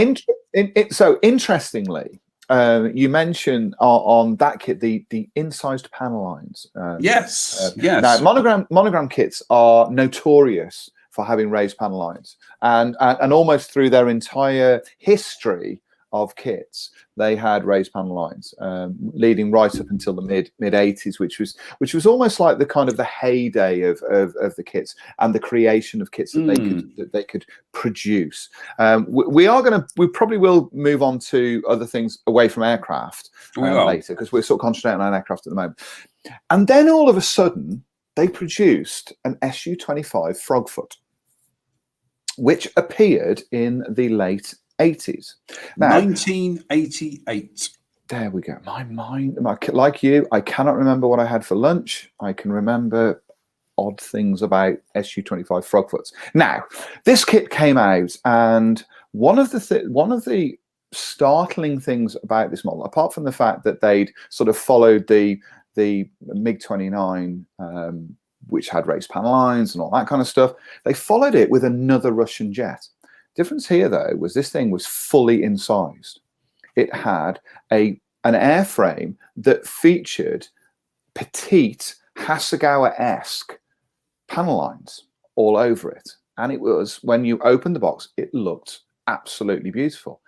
so interestingly, you mentioned on that kit the incised panel lines. Yes. Now, monogram kits are notorious for having raised panel lines, and almost through their entire history of kits, they had raised panel lines, leading right up until the mid 80s, which was almost like the kind of the heyday of the kits and the creation of kits that they could produce. We probably will move on to other things away from aircraft later, because we're sort of concentrating on aircraft at the moment. And then all of a sudden, they produced an Su-25 Frogfoot, which appeared in the late 80s. Now, 1988. there we go. My mind, like you, I cannot remember what I had for lunch. I can remember odd things about SU-25 Frogfoots. Now, this kit came out, and one of the startling things about this model, apart from the fact that they'd sort of followed the MiG-29, which had raised panel lines and all that kind of stuff, they followed it with another Russian jet. Difference here, though, was this thing was fully incised. It had an airframe that featured petite Hasegawa-esque panel lines all over it, and it was, when you opened the box, it looked absolutely beautiful.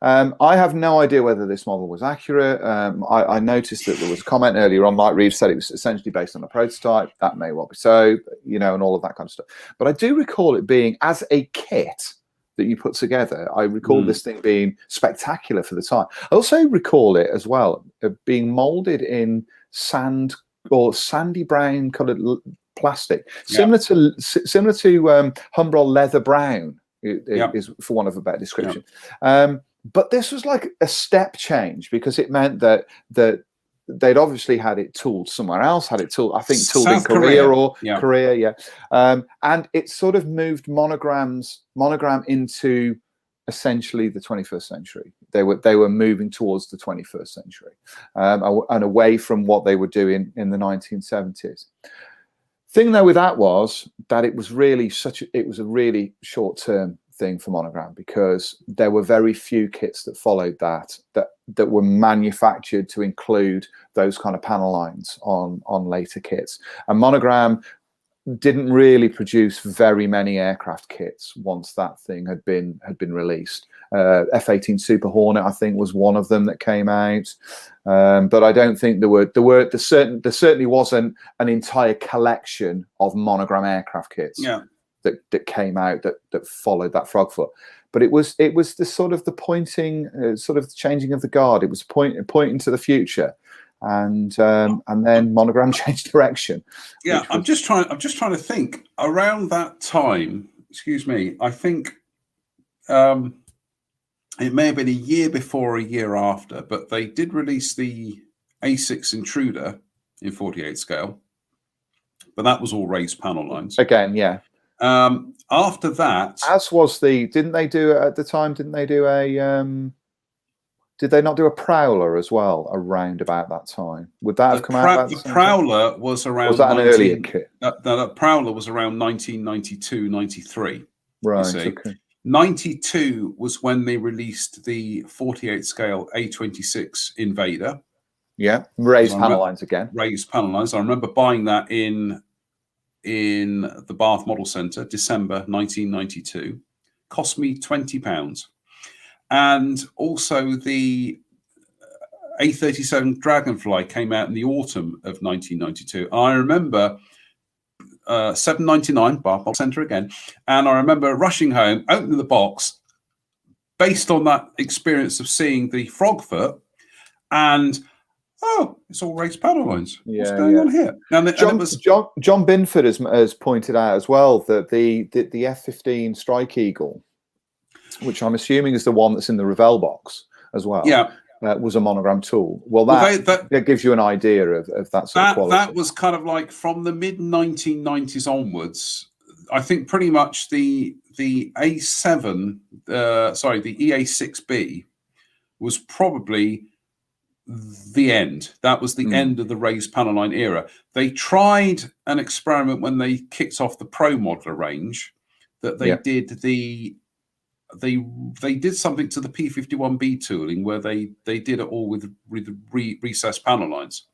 I have no idea whether this model was accurate. I noticed that there was a comment earlier on. Mike Reeves said it was essentially based on a prototype. That may well be so, you know, and all of that kind of stuff. But I do recall it being, as a kit that you put together, I recall this thing being spectacular for the time. I also recall it as well being molded in sand or sandy brown coloured plastic, similar to Humbrol leather brown, is for want of a better description. But this was like a step change, because it meant that they'd obviously had it tooled somewhere else, had it tooled, I think, tooled South in Korea or Korea, and it sort of moved Monogram into essentially the 21st century. They were moving towards the 21st century, and away from what they were doing in the 1970s. Thing though with that was that it was really a really short-term thing for Monogram, because there were very few kits that followed that were manufactured to include those kind of panel lines on later kits. And Monogram didn't really produce very many aircraft kits once that thing had been released. F-18 Super Hornet, I think, was one of them that came out, but I don't think there certainly wasn't an entire collection of Monogram aircraft kits that came out that followed that Frogfoot. But it was the sort of the pointing, sort of the changing of the guard. It was pointing to the future. And then Monogram changed direction. Yeah, I'm just trying to think. Around that time, excuse me, I think it may have been a year before or a year after, but they did release the A6 Intruder in 48 scale, but that was all raised panel lines. Again, yeah. After that, as was didn't they do at the time? Didn't they do did they not do a Prowler as well around about that time? Would that have come out? The Prowler was around. Was that an earlier kit? That Prowler was around 1992, 93. Right. Okay. 92 was when they released the 48 scale A26 Invader. Yeah, raised panel lines again. Raised panel lines. I remember buying that in the Bath Model Centre, December 1992. Cost me £20. And also the A37 Dragonfly came out in the autumn of 1992. I remember $7.99, Bath Model Centre again. And I remember rushing home, opening the box, based on that experience of seeing the Frogfoot, and it's all raised panel lines. What's going on here? Now, John Binford has pointed out as well that the F-15 Strike Eagle, which I'm assuming is the one that's in the Revell box as well, was a Monogram tool. Well, that gives you an idea of that sort of quality. That was kind of like from the mid-1990s onwards. I think pretty much the A7, the EA6B was probably the end. That was the end of the raised panel line era. They tried an experiment when they kicked off the Pro Modeler range, that they did they did something to the P51B tooling where they did it all with recessed panel lines.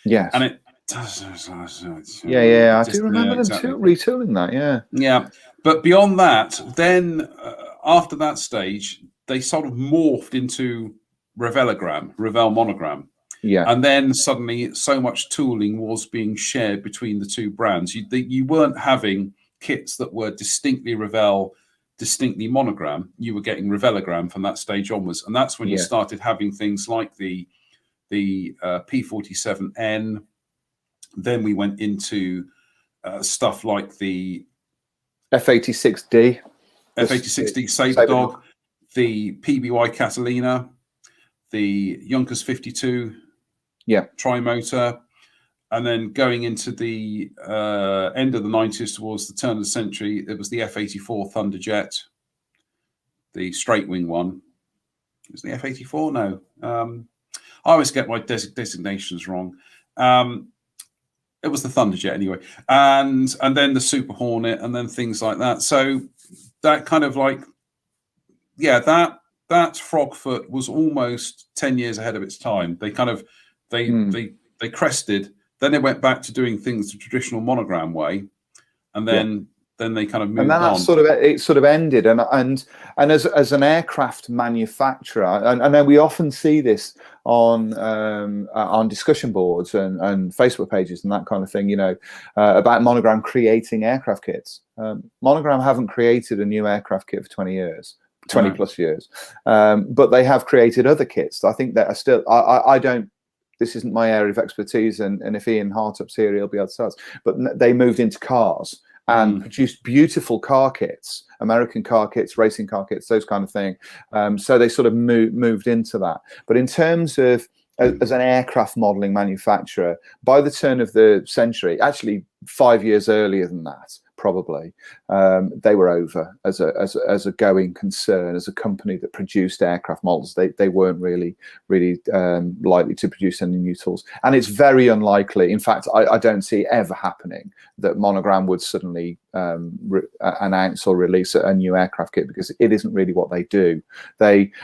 Yes. And it I do remember them retooling that, yeah. But beyond that, then after that stage, they sort of morphed into Revell Monogram. Yeah. And then suddenly so much tooling was being shared between the two brands. You weren't having kits that were distinctly Revell, distinctly Monogram. You were getting Revelogram from that stage onwards. And that's when you started having things like the P47N. Then we went into stuff like the F86D. F86D Saber Dog, the PBY Catalina, the Junkers 52 tri-motor, and then going into the end of the 90s towards the turn of the century, it was the F-84 Thunderjet, the straight wing one. It was the F-84? No. I always get my designations wrong. It was the Thunderjet anyway. And then the Super Hornet, and then things like that. So that kind of like, that Frogfoot was almost 10 years ahead of its time. They kind of, they crested. Then they went back to doing things the traditional monogram way, and then they kind of moved on. And then it sort of ended. And as an aircraft manufacturer, and then we often see this on discussion boards and Facebook pages and that kind of thing, you know, about Monogram creating aircraft kits. Monogram haven't created a new aircraft kit for 20 years. 20 plus years, but they have created other kits. I think that are still. I don't. This isn't my area of expertise, and if Ian Hartup's here, he'll be able to tell us. But they moved into cars and produced beautiful car kits, American car kits, racing car kits, those kind of thing. So they sort of moved into that. But in terms of as an aircraft modeling manufacturer, by the turn of the century, actually 5 years earlier than that, probably, they were over as a going concern, as a company that produced aircraft models. They weren't really likely to produce any new tools, and it's very unlikely. In fact, I don't see ever happening that Monogram would suddenly announce or release a new aircraft kit, because it isn't really what they do.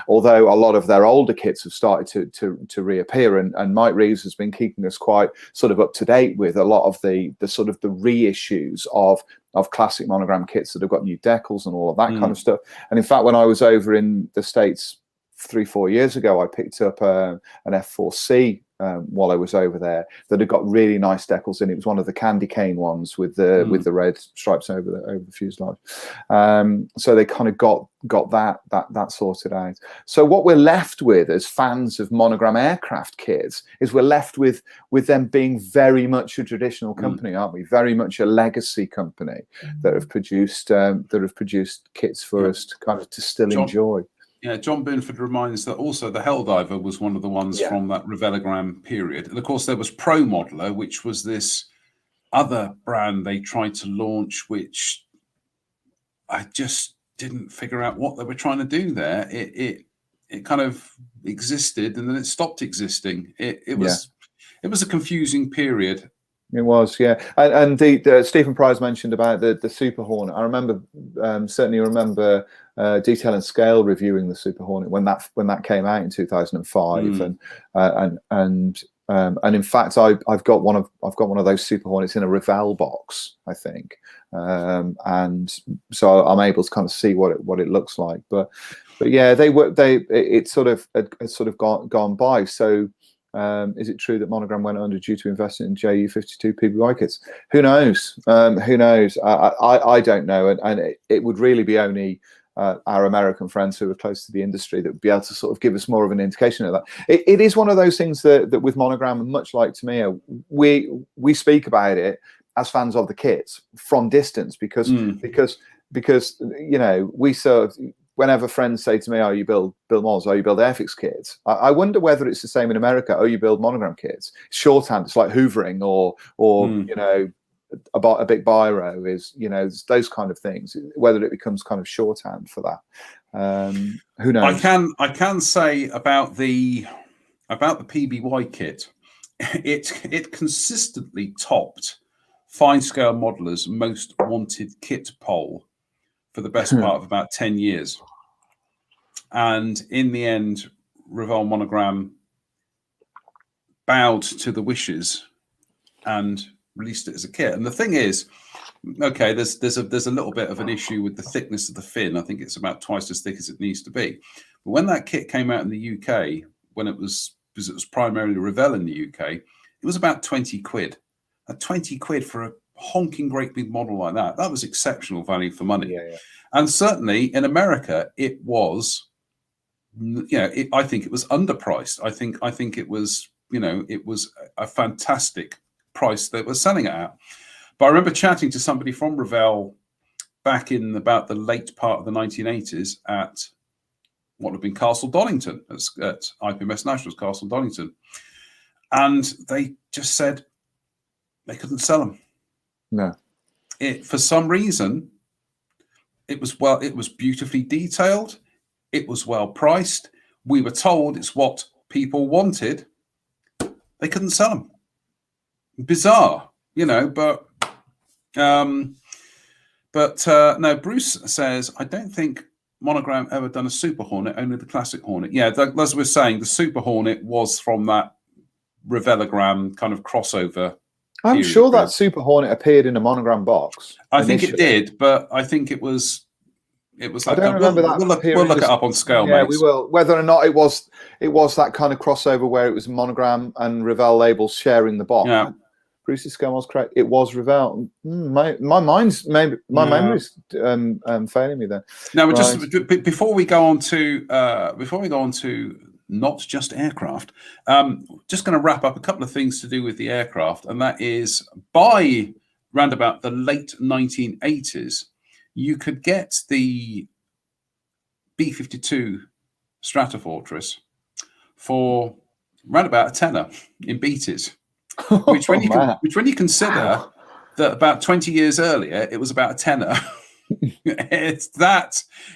Although a lot of their older kits have started to reappear, and Mike Reeves has been keeping us quite sort of up to date with a lot of the sort of the reissues of classic Monogram kits that have got new decals and all of that kind of stuff. And in fact, when I was over in the States 3-4 years ago, I picked up an F4C while I was over there that had got really nice decals in. It was one of the candy cane ones with the red stripes over the fuselage. So they kind of got that sorted out. So what we're left with as fans of Monogram aircraft kits is we're left with them being very much a traditional company, aren't we? Very much a legacy company that have produced kits for us to kind of to still enjoy. Yeah, John Binford reminds that also the Helldiver was one of the ones from that Revelogram period. And of course, there was Pro Modeler, which was this other brand they tried to launch, which I just didn't figure out what they were trying to do there. It kind of existed and then it stopped existing. It was a confusing period. It was, yeah. And the Stephen Price mentioned about the Super Hornet. I remember, certainly remember Detail and Scale reviewing the Super Hornet when that came out in 2005, and in fact I've got one of those Super Hornets in a Revell box, I think, and so I'm able to kind of see what it looks like. But yeah, it's sort of gone by. So. Is it true that Monogram went under due to investing in Ju-52 PBY kits? Who knows? Who knows? I don't know, and it would really be only our American friends who are close to the industry that would be able to sort of give us more of an indication of that. It is one of those things that with Monogram, much like Tamiya, we speak about it as fans of the kits from distance, because you know, we sort of. Whenever friends say to me, "Oh, you build models, oh, you build Airfix kits," I wonder whether it's the same in America. Oh, you build Monogram kits. Shorthand, it's like hoovering, or you know, a big biro is, you know, those kind of things. Whether it becomes kind of shorthand for that, who knows? I can say about the PBY kit, it consistently topped Fine Scale Modeller's most wanted kit poll for the best part of about 10 years. And in the end, Revell Monogram bowed to the wishes and released it as a kit. And the thing is, okay, there's a little bit of an issue with the thickness of the fin. I think it's about twice as thick as it needs to be. But when that kit came out in the UK, because it was primarily Revell in the UK, it was about 20 quid. 20 quid for a honking great big model like that was exceptional value for money. Yeah. And certainly in America it was, you know, I think it was underpriced. I think it was, you know, it was a fantastic price that was selling it at. But I remember chatting to somebody from Revell back in about the late part of the 1980s at what had been Castle Donington at IPMS Nationals, Castle Donington, and they just said they couldn't sell them. No, for some reason, it was beautifully detailed, it was well priced. We were told it's what people wanted. They couldn't sell them. Bizarre, but no. Bruce says, I don't think Monogram ever done a Super Hornet, only the classic Hornet. Yeah, as we're saying, the Super Hornet was from that Revelogram kind of crossover. I'm sure that Super Hornet appeared in a Monogram box. I think it did, but I think it was like I don't remember that. We'll look it up on scale, yeah, mates. We will. Whether or not it was that kind of crossover where it was Monogram and Revell labels sharing the box. Yeah. Bruce's scale was correct. It was Revell. My memory's failing me there. Now, just before we go on to not just aircraft, just going to wrap up a couple of things to do with the aircraft, and that is by round about the late 1980s, you could get the B-52 Stratofortress for round about a tenner in beaties. Which when you consider that about 20 years earlier it was about a tenner, it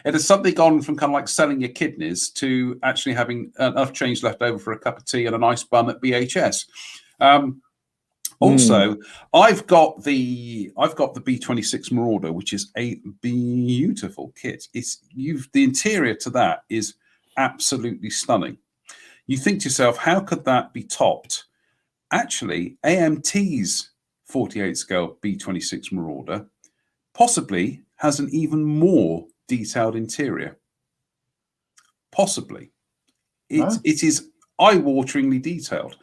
has suddenly gone from kind of like selling your kidneys to actually having enough change left over for a cup of tea and a nice bun at BHS. Also, I've got the B26 Marauder, which is a beautiful kit. The interior to that is absolutely stunning. You think to yourself, how could that be topped? Actually, AMT's 48 scale B26 Marauder possibly has an even more detailed interior. Possibly. It is eye-wateringly detailed.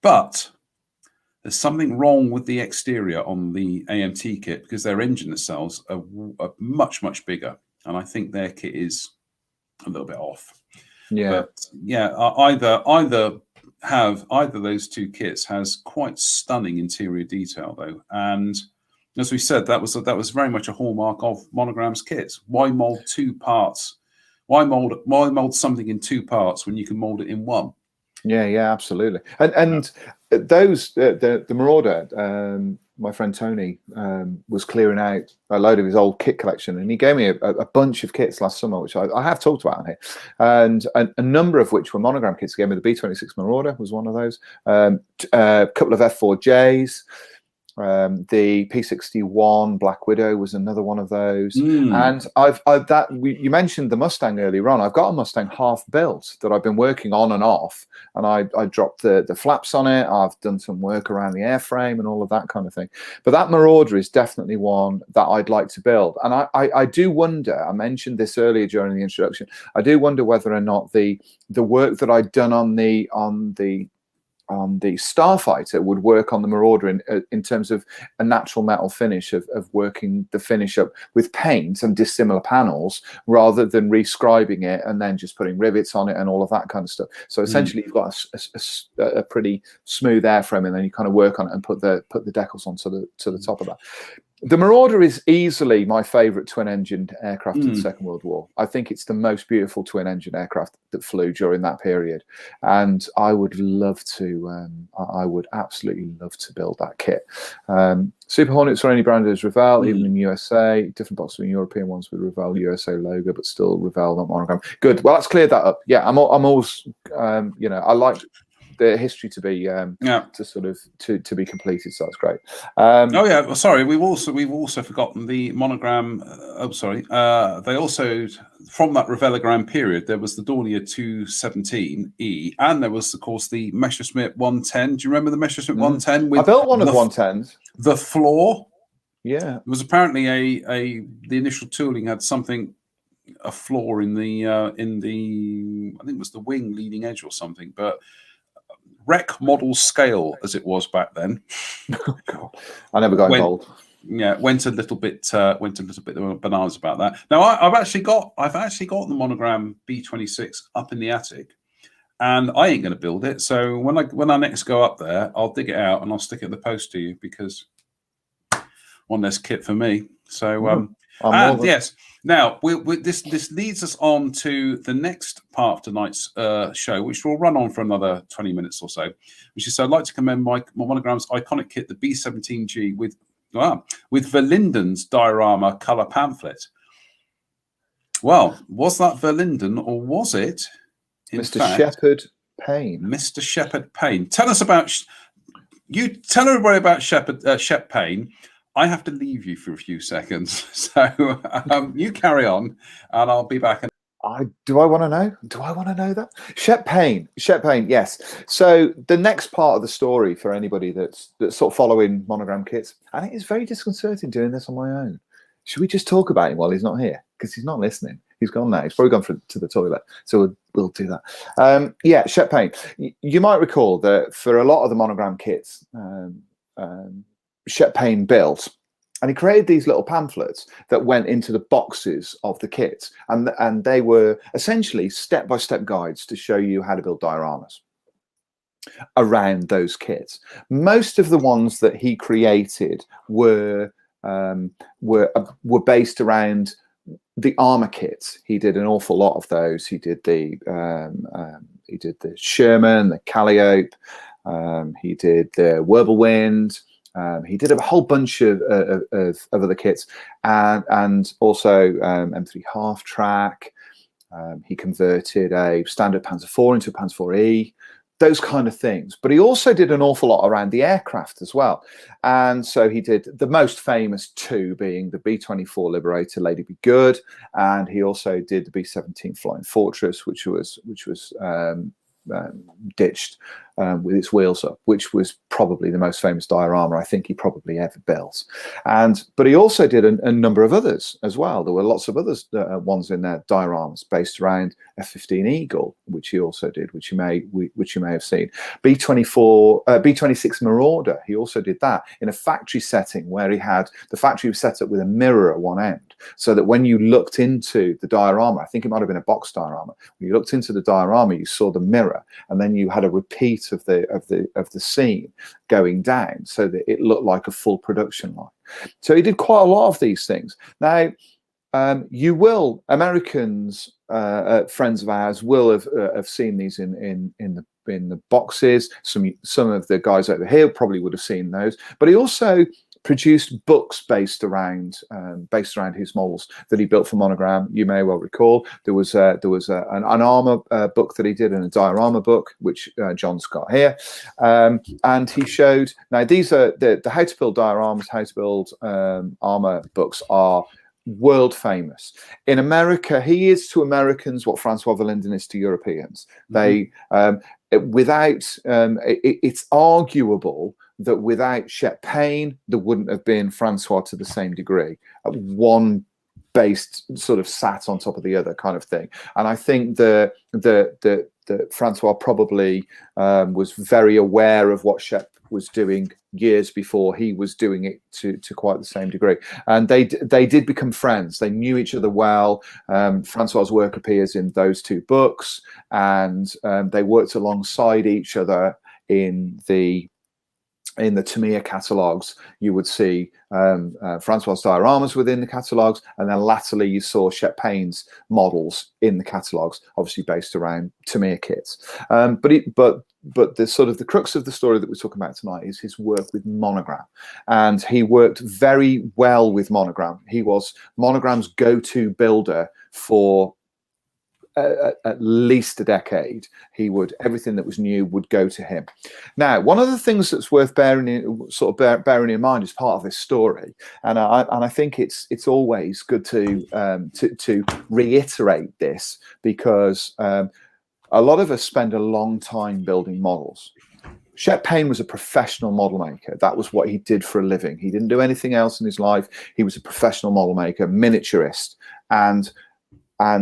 But there's something wrong with the exterior on the AMT kit because their engine themselves are much, much bigger. And I think their kit is a little bit off. Yeah. But yeah, either those two kits has quite stunning interior detail though, and as we said, that was very much a hallmark of Monogram's kits. Why mold two parts? Why mold something in two parts when you can mold it in one? Yeah, absolutely. And those the Marauder, my friend Tony was clearing out a load of his old kit collection, and he gave me a bunch of kits last summer, which I have talked about on here, and a number of which were Monogram kits. He gave me the B26 Marauder was one of those, a couple of F4Js. The P61 Black Widow was another one of those, and you mentioned the Mustang earlier on. I've got a Mustang half built that I've been working on and off, and I dropped the flaps on it. I've done some work around the airframe and all of that kind of thing. But that Marauder is definitely one that I'd like to build, and I do wonder. I mentioned this earlier during the introduction. I do wonder whether or not the work that I'd done on the Starfighter would work on the Marauder in terms of a natural metal finish of working the finish up with paint and dissimilar panels rather than rescribing it and then just putting rivets on it and all of that kind of stuff. So essentially you've got a pretty smooth airframe, and then you kind of work on it and put the decals on to the top of that. The Marauder is easily my favourite twin-engined aircraft in the Second World War. I think it's the most beautiful twin-engine aircraft that flew during that period, and I would love to. I would absolutely love to build that kit. Super Hornets are only branded as Revell, even in USA. Different box between European ones with Revell USA logo, but still Revell, not Monogram. Good. Well, let's clear that up. Yeah, I'm always. I like the history to be to be completed, so that's great. Well, sorry, we've also forgotten the Monogram. They also, from that Revelogram period, there was the Dornier 217E, and there was of course the Messerschmitt 110. Do you remember the Messerschmitt 110? I built one of the 110s. The floor, it was apparently the initial tooling had a flaw in the I think it was the wing leading edge or something, but wreck model scale as it was back then. Oh, God. I never got involved. Yeah, went a little bit bananas about that. Now I've actually got the Monogram B26 up in the attic, and I ain't going to build it. So when I next go up there, I'll dig it out and I'll stick it in the post to you, because one less kit for me. So And yes, now this leads us on to the next part of tonight's show, which will run on for another 20 minutes or so. Which is, so I'd like to commend my Monogram's iconic kit, the B17G, with Verlinden's diorama color pamphlet. Well, was that Verlinden, or was it Mr. Shepard Payne? Mr. Shepard Payne. Tell us about. You tell everybody about Shep Payne. I have to leave you for a few seconds, so you carry on, and I'll be back. Do I want to know? Do I want to know that? Shep Payne, yes. So the next part of the story for anybody that's sort of following Monogram kits, and it is very disconcerting doing this on my own. Should we just talk about him while he's not here? Because he's not listening. He's gone now. He's probably gone to the toilet. So we'll do that. Yeah, Shep Payne. You might recall that for a lot of the Monogram kits, Shep Payne built, and he created these little pamphlets that went into the boxes of the kits, and they were essentially step-by-step guides to show you how to build dioramas around those kits. Most of the ones that he created were based around the armor kits. He did an awful lot of those. He did the Sherman, the Calliope. He did the Wirbelwind. He did a whole bunch of other kits, and also M3 half track. He converted a standard Panzer IV into a Panzer IVe, those kind of things. But he also did an awful lot around the aircraft as well. And so he did the most famous two being the B-24 Liberator, Lady Be Good, and he also did the B-17 Flying Fortress, which was ditched with its wheels up, which was probably the most famous diorama I think he probably ever built. But he also did a number of others as well. There were lots of others ones in there, dioramas based around F-15 Eagle, which he also did, which you may have seen. B26 Marauder, he also did that in a factory setting where he had the factory was set up with a mirror at one end, so that when you looked into the diorama, I think it might have been a box diorama, when you looked into the diorama, you saw the mirror, and then you had a repeat of the scene going down, so that it looked like a full production line. So he did quite a lot of these things. Now, Americans, friends of ours, will have seen these in the boxes. Some of the guys over here probably would have seen those. But he also produced books based around his models that he built for Monogram. You may well recall there was an armor book that he did, and a diorama book which John's got here, and he showed. Now these are the how to build dioramas, how to build armor books are world famous. In America, he is to Americans what Francois Verlinden is to Europeans. They it's arguable that without Shep Payne, there wouldn't have been Francois to the same degree. One based sort of sat on top of the other kind of thing. And I think that Francois probably was very aware of what Shep was doing years before he was doing it to quite the same degree. And they did become friends. They knew each other well. Francois's work appears in those two books, and they worked alongside each other in the Tamiya catalogues. You would see Francois's dioramas within the catalogues, and then latterly you saw Shep Payne's models in the catalogues, obviously based around Tamiya kits. But the sort of the crux of the story that we're talking about tonight is his work with Monogram, and he worked very well with Monogram. He was Monogram's go-to builder for at least a decade. Everything that was new would go to him. Now, one of the things that's worth bearing in mind as part of this story, and I think it's always good to reiterate this, because a lot of us spend a long time building models. Shep Payne was a professional model maker. That was what he did for a living. He didn't do anything else in his life. He was a professional model maker, miniaturist, and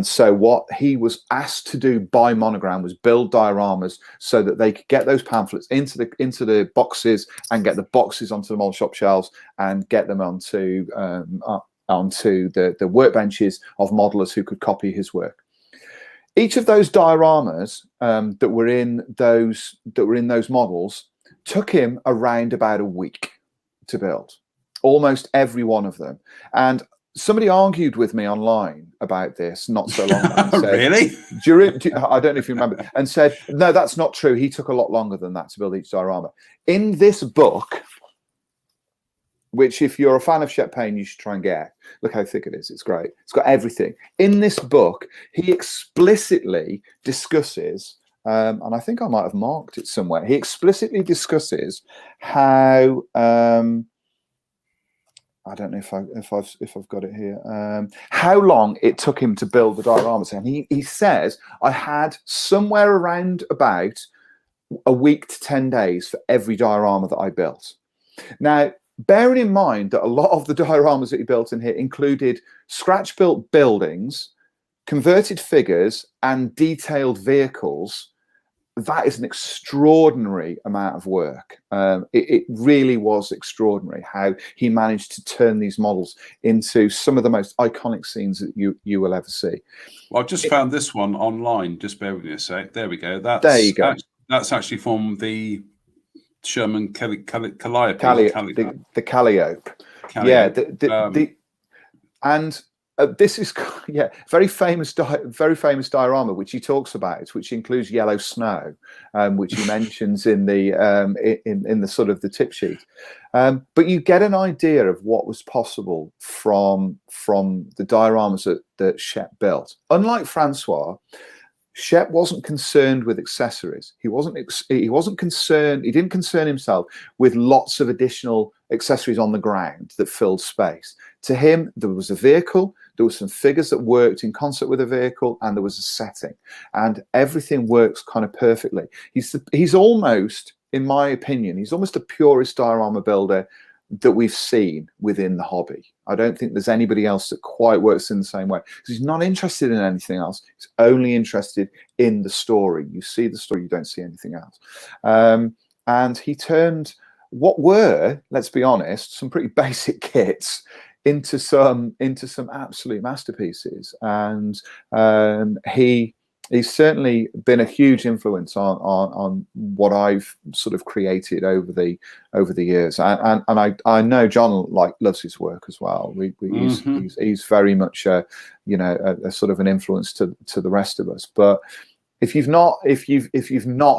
so what he was asked to do by Monogram was build dioramas so that they could get those pamphlets into the boxes, and get the boxes onto the model shop shelves, and get them onto the workbenches of modelers who could copy his work. Each of those dioramas that were in those models took him around about a week to build, almost every one of them. And somebody argued with me online about this not so long ago. Said, really? I don't know if you remember, and said, no, that's not true. He took a lot longer than that to build each diorama. In this book, which if you're a fan of Shep Payne, you should try and get. Look how thick it is. It's great. It's got everything. In this book, he explicitly discusses, and I think I might have marked it somewhere. He explicitly discusses how I don't know if I've got it here. How long it took him to build the dioramas, and he says I had somewhere around about a week to 10 days for every diorama that I built. Now, bearing in mind that a lot of the dioramas that he built in here included scratch-built buildings, converted figures, and detailed vehicles, that is an extraordinary amount of work. It really was extraordinary how he managed to turn these models into some of the most iconic scenes that you will ever see. Well, I've just found this one online. Just bear with me a sec. There we go. There you go. That's actually from the Sherman Calliope. The Calliope. Yeah. This is very famous diorama which he talks about, which includes yellow snow, which he mentions in the in the sort of the tip sheet. But you get an idea of what was possible from the dioramas that Shep built. Unlike Francois, Shep wasn't concerned with accessories. He wasn't concerned. He didn't concern himself with lots of additional accessories on the ground that filled space. To him, there was a vehicle, there were some figures that worked in concert with a vehicle, and there was a setting, and everything works kind of perfectly. He's almost, in my opinion, he's almost a purist diorama builder that we've seen within the hobby. I don't think there's anybody else that quite works in the same way, because he's not interested in anything else. He's only interested in the story. You see the story, you don't see anything else. And he turned what were, let's be honest, some pretty basic kits into some absolute masterpieces. And he's certainly been a huge influence on what I've sort of created over the years, and I know John loves his work as well. He's very much a sort of an influence to the rest of us. But if you've not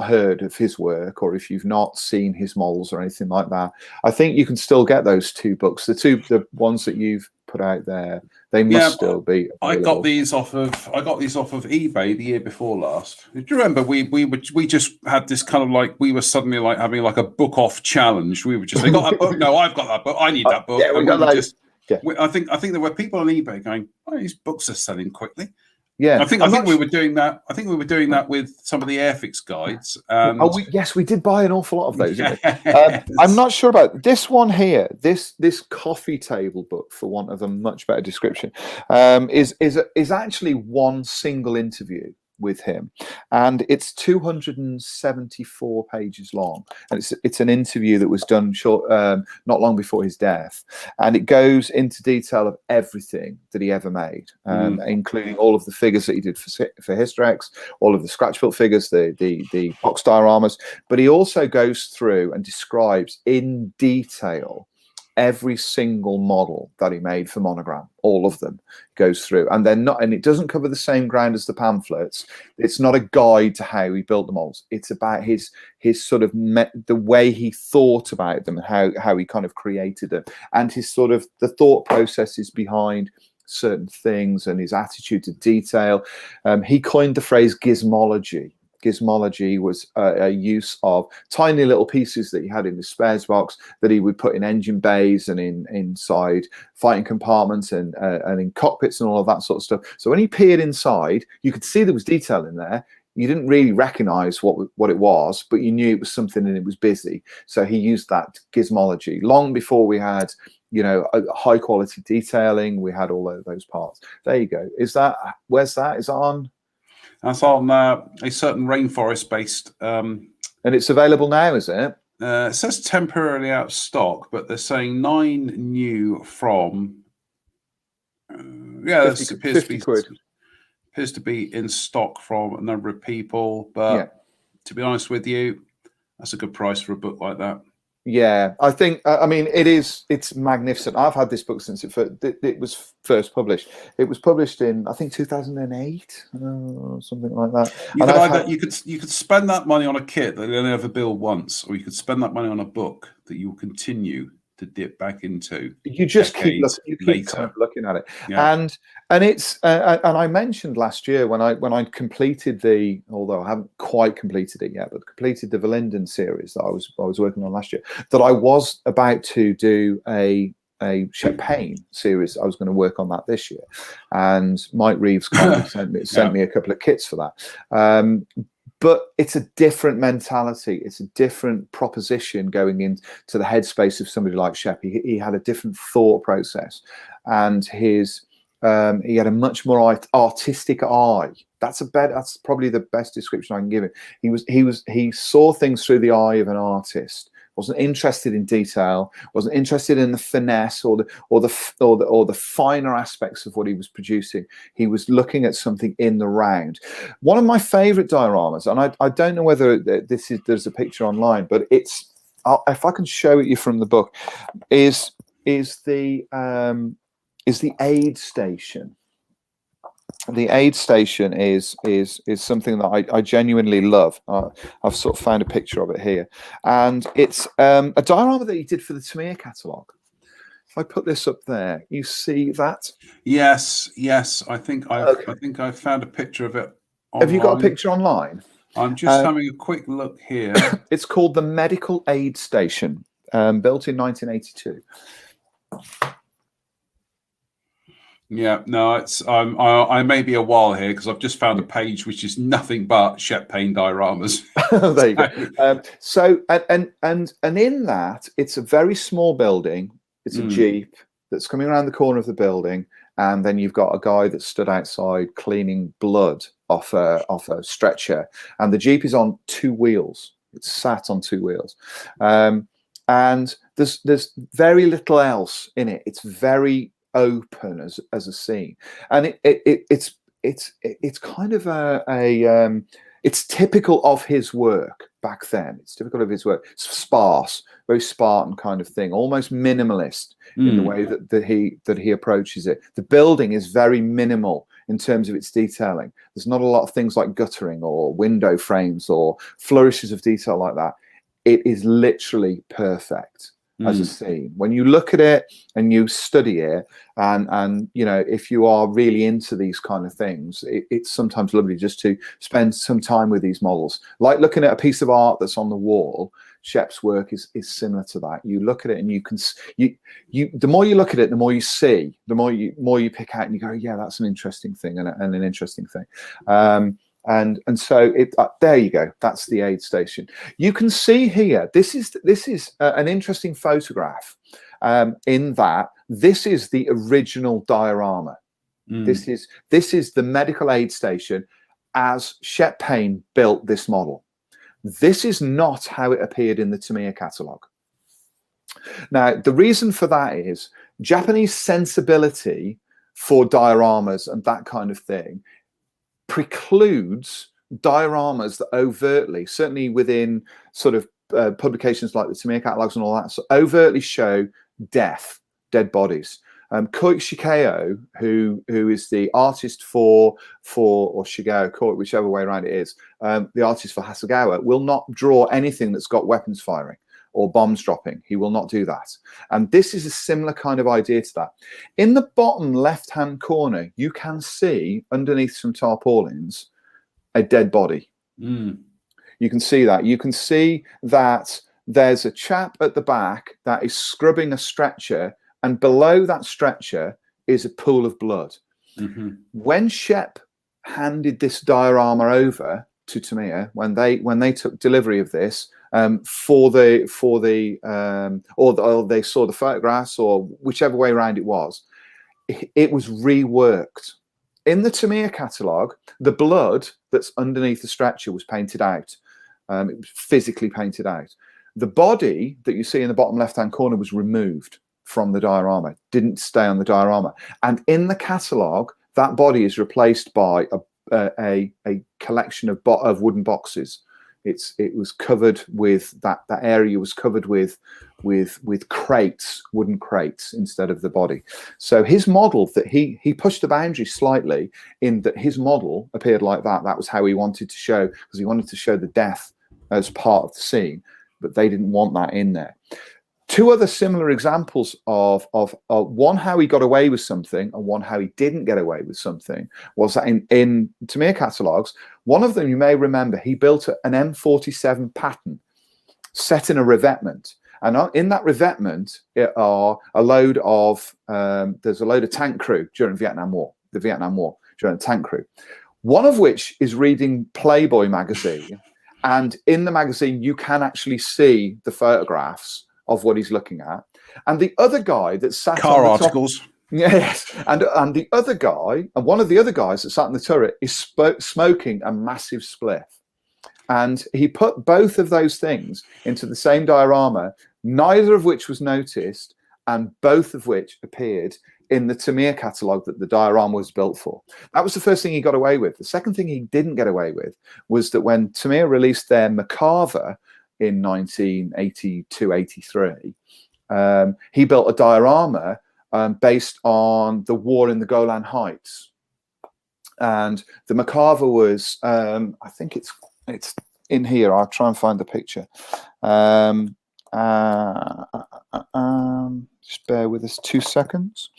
heard of his work, or if you've not seen his models or anything like that, I think you can still get those two books. The ones that you've put out there, they must still be available. I got these off of eBay the year before last. Do you remember we just had this kind of we were suddenly having a book off challenge. We were just, I got that book. No, I've got that book. I need that book. Yeah, we got those. I think there were people on eBay going, "Oh, these books are selling quickly." Yeah, I think we were doing that. I think we were doing that with some of the Airfix guides. Yes, we did buy an awful lot of those. Yes. I'm not sure about this one here. This coffee table book, for want of a much better description, is actually one single interview with him, and it's 274 pages long, and it's an interview that was done not long before his death, and it goes into detail of everything that he ever made, including all of the figures that he did for Hysterex, all of the scratch built figures, the box dioramas, but he also goes through and describes in detail every single model that he made for Monogram. All of them goes through, and it doesn't cover the same ground as the pamphlets. It's not a guide to how he built the models. It's about his sort of the way he thought about them, and how he kind of created them, and his sort of the thought processes behind certain things, and his attitude to detail. He coined the phrase gizmology. Gizmology was a use of tiny little pieces that he had in the spares box that he would put in engine bays and inside fighting compartments and in cockpits and all of that sort of stuff. So when he peered inside, you could see there was detail in there. You didn't really recognize what it was, but you knew it was something and it was busy. So he used that gizmology long before we had, a high quality detailing. We had all of those parts. There you go. Where's that? Is that on? That's on a certain rainforest-based. And it's available now, is it? It says temporarily out of stock, but they're saying 9 new from. 50 quid. Appears to be in stock from a number of people, but to be honest with you, that's a good price for a book like that. Yeah, I think I mean it's magnificent. I've had this book since it was first published. It was published in I think 2008, something like that. You could spend that money on a kit that you only ever build once, or you could spend that money on a book that you will continue to dip back into. You just keep kind of looking at it, and it's and I mentioned last year when I completed although I haven't quite completed it yet, but completed the Verlinden series that I was working on last year, that I was about to do a Champagne series. I was going to work on that this year, and Mike Reeves kindly sent me a couple of kits for that. But it's a different mentality. It's a different proposition going into the headspace of somebody like Shep. He had a different thought process, and he had a much more artistic eye. That's probably the best description I can give it. He saw things through the eye of an artist. Wasn't interested in detail, wasn't interested in the finesse or the finer aspects of what he was producing. He was looking at something in the round. One of my favorite dioramas, and I don't know whether there's a picture online, but it's if I can show it you from the book, is the aid station. The aid station is something that I genuinely love. I've sort of found a picture of it here, and it's a diorama that he did for the Tamiya catalogue. If I put this up there, you see that? Yes. I think I've found a picture of it online. Have you got a picture online? I'm just having a quick look here. It's called the Medical Aid Station, built in 1982. Yeah, no, it's I may be a while here because I've just found a page which is nothing but Shep Payne dioramas. There you go. So and in that, it's a very small building. It's a Jeep that's coming around the corner of the building, and then you've got a guy that stood outside cleaning blood off a stretcher, and the Jeep is on two wheels. It's sat on two wheels, and there's very little else in it. It's very open as a scene, and it's kind of it's typical of his work back then. It's typical of his work. It's sparse, very Spartan kind of thing, almost minimalist in the way that he approaches it. The building is very minimal in terms of its detailing. There's not a lot of things like guttering or window frames or flourishes of detail like that. It is literally perfect as a scene. When you look at it and you study it, and you know, if you are really into these kind of things, it's sometimes lovely just to spend some time with these models. Like looking at a piece of art that's on the wall, Shep's work is similar to that. You look at it and you can the more you look at it, the more you see, the more you pick out and you go, yeah, that's an interesting thing and an interesting thing. And so there you go. That's the aid station. You can see here. This is an interesting photograph. In that this is the original diorama. This is the medical aid station as Shep Payne built this model. This is not how it appeared in the Tamiya catalogue. Now the reason for that is Japanese sensibility for dioramas and that kind of thing precludes dioramas that overtly, certainly within sort of publications like the Tamiya catalogues and all that, so overtly show dead bodies. Koichi Shigeo, who is the artist for or Shigeo, whichever way around it is, the artist for Hasegawa, will not draw anything that's got weapons firing or bombs dropping. He will not do that. And this is a similar kind of idea to that. In the bottom left-hand corner, you can see underneath some tarpaulins a dead body. You can see that. You can see that there's a chap at the back that is scrubbing a stretcher, and below that stretcher is a pool of blood. When Shep handed this diorama over to Tamiya, when they took delivery of this, or they saw the photographs, or whichever way around it was reworked. In the Tamiya catalogue, the blood that's underneath the stretcher was painted out. It was physically painted out. The body that you see in the bottom left-hand corner was removed from the diorama, didn't stay on the diorama. And in the catalogue, that body is replaced by a collection of wooden boxes. It was covered with that area was covered with crates, wooden crates, instead of the body. So his model, that he pushed the boundary slightly in that his model appeared like that. That was how he wanted to show, because he wanted to show the death as part of the scene, but they didn't want that in there. Two other similar examples of one how he got away with something and one how he didn't get away with something was that in Tamiya catalogues. One of them, you may remember, he built an M47 Patton set in a revetment, and in that revetment are a load of there's a load of tank crew during the Vietnam War during the tank crew, one of which is reading Playboy magazine, and in the magazine you can actually see the photographs of what he's looking at, and the other guy that sat car on the articles. Top, yes, and the other guy, and one of the other guys that sat in the turret is smoking a massive spliff, and he put both of those things into the same diorama, neither of which was noticed, and both of which appeared in the Tamiya catalogue that the diorama was built for. That was the first thing he got away with. The second thing he didn't get away with was that when Tamiya released their Macarva in 1982-83, he built a diorama based on the war in the Golan Heights, and the Macarva was I think it's in here. I'll try and find the picture. Just bear with us 2 seconds.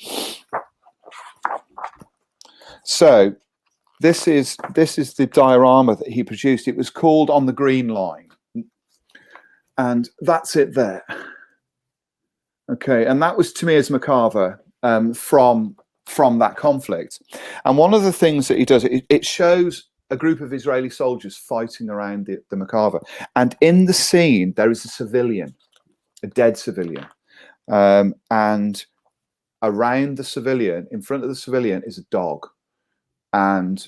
So this is the diorama that he produced. It was called On the Green Line. And that's it there. Okay, and that was Tamiya's Macarva from that conflict. And one of the things that he does, it shows a group of Israeli soldiers fighting around the Macarva. And in the scene, there is a civilian, a dead civilian. And around the civilian, in front of the civilian, is a dog. And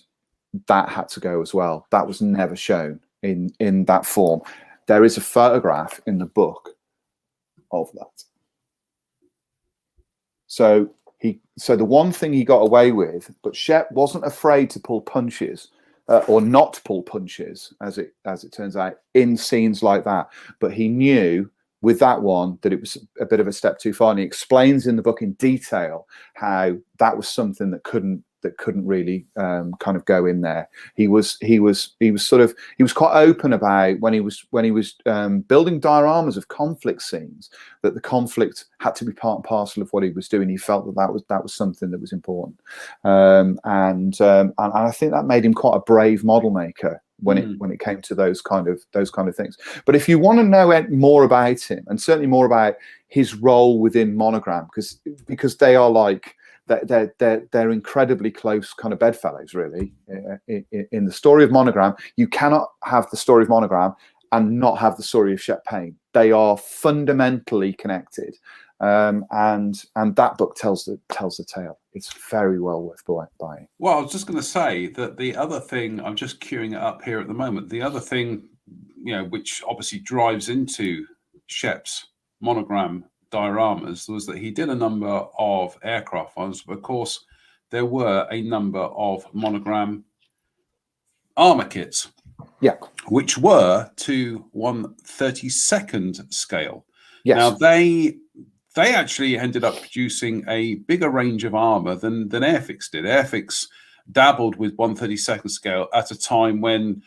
that had to go as well. That was never shown in that form. There is a photograph in the book of that. So the one thing he got away with, but Shep wasn't afraid to pull punches, or not pull punches, as it turns out, in scenes like that. But he knew with that one that it was a bit of a step too far. And he explains in the book in detail how that was something that couldn't really kind of go in there. He was quite open about when he was building dioramas of conflict scenes, that the conflict had to be part and parcel of what he was doing. He felt that was something that was important, and I think that made him quite a brave model maker when it came to those kind of things. But if you want to know more about him, and certainly more about his role within Monogram, because they are like, they're incredibly close kind of bedfellows, really. In the story of Monogram, you cannot have the story of Monogram and not have the story of Shep Payne. They are fundamentally connected, and that book tells the tale. It's very well worth buying. Well, I was just going to say that the other thing, I'm just queuing it up here at the moment. The other thing, which obviously drives into Shep's Monogram dioramas, was that he did a number of aircraft ones, but of course there were a number of Monogram armor kits, which were to 1/32nd scale. Yes. Now they actually ended up producing a bigger range of armor than Airfix did. Airfix dabbled with 1/32nd scale at a time when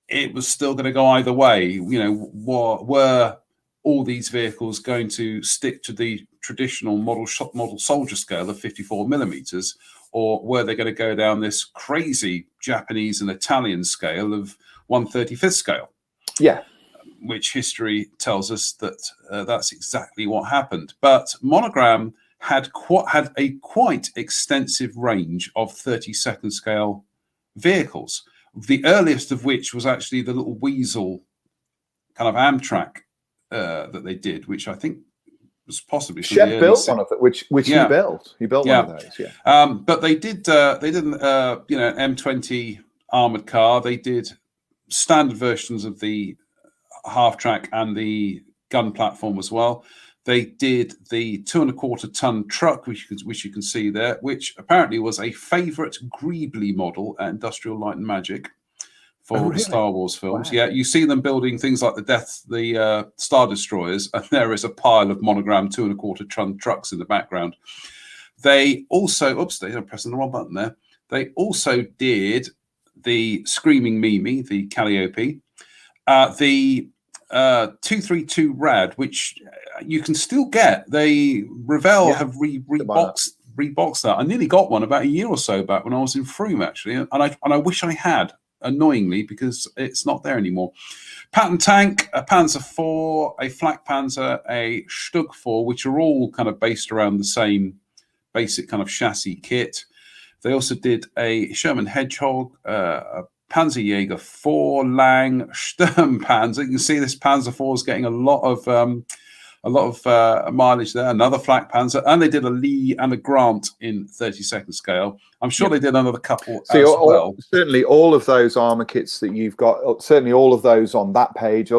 it was still going to go either way. Were all these vehicles going to stick to the traditional model soldier scale of 54 millimeters, or were they going to go down this crazy Japanese and Italian scale of 1/35th scale? Yeah. Which history tells us that that's exactly what happened. But Monogram had a quite extensive range of 32nd scale vehicles, the earliest of which was actually the little Weasel kind of Amtrak that they did, which I think was possibly Shep built one of it, which he built. He built one of those. Yeah. But they did an M20 armored car. They did standard versions of the half track and the gun platform as well. They did the 2.25 ton truck, which you can see there, which apparently was a favorite Greebly model at Industrial Light and Magic for the Star Wars films. Wow. Yeah, you see them building things like the Star Destroyers, and there is a pile of Monogram 2¼ ton trucks in the background. They also, I'm pressing the wrong button there. They also did the Screaming Mimi, the Calliope, the 232 Rad, which you can still get. Revell have reboxed that. I nearly got one about a year or so back when I was in Frome, actually, and I wish I had, annoyingly, because it's not there anymore. Patton Tank, a Panzer IV, a Flak Panzer, a Stug 4, which are all kind of based around the same basic kind of chassis kit. They also did a Sherman Hedgehog, a Panzerjäger 4 Lang Sturmpanzer. You can see this Panzer 4 is getting a lot of mileage there. Another Flak Panzer, and they did a Lee and a Grant in 32nd scale. I'm sure they did another couple as well. Certainly, all of those armor kits that you've got, certainly all of those on that page,